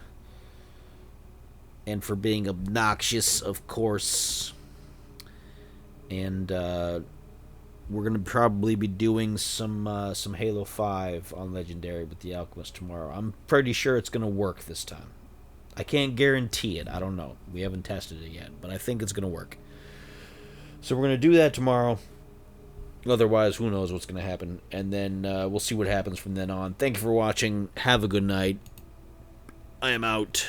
And for being obnoxious, of course. And we're going to probably be doing some Halo 5 on Legendary with the Alchemist tomorrow. I'm pretty sure it's going to work this time. I can't guarantee it. I don't know. We haven't tested it yet. But I think it's going to work. So we're going to do that tomorrow. Otherwise, who knows what's going to happen. And then we'll see what happens from then on. Thank you for watching. Have a good night. I am out.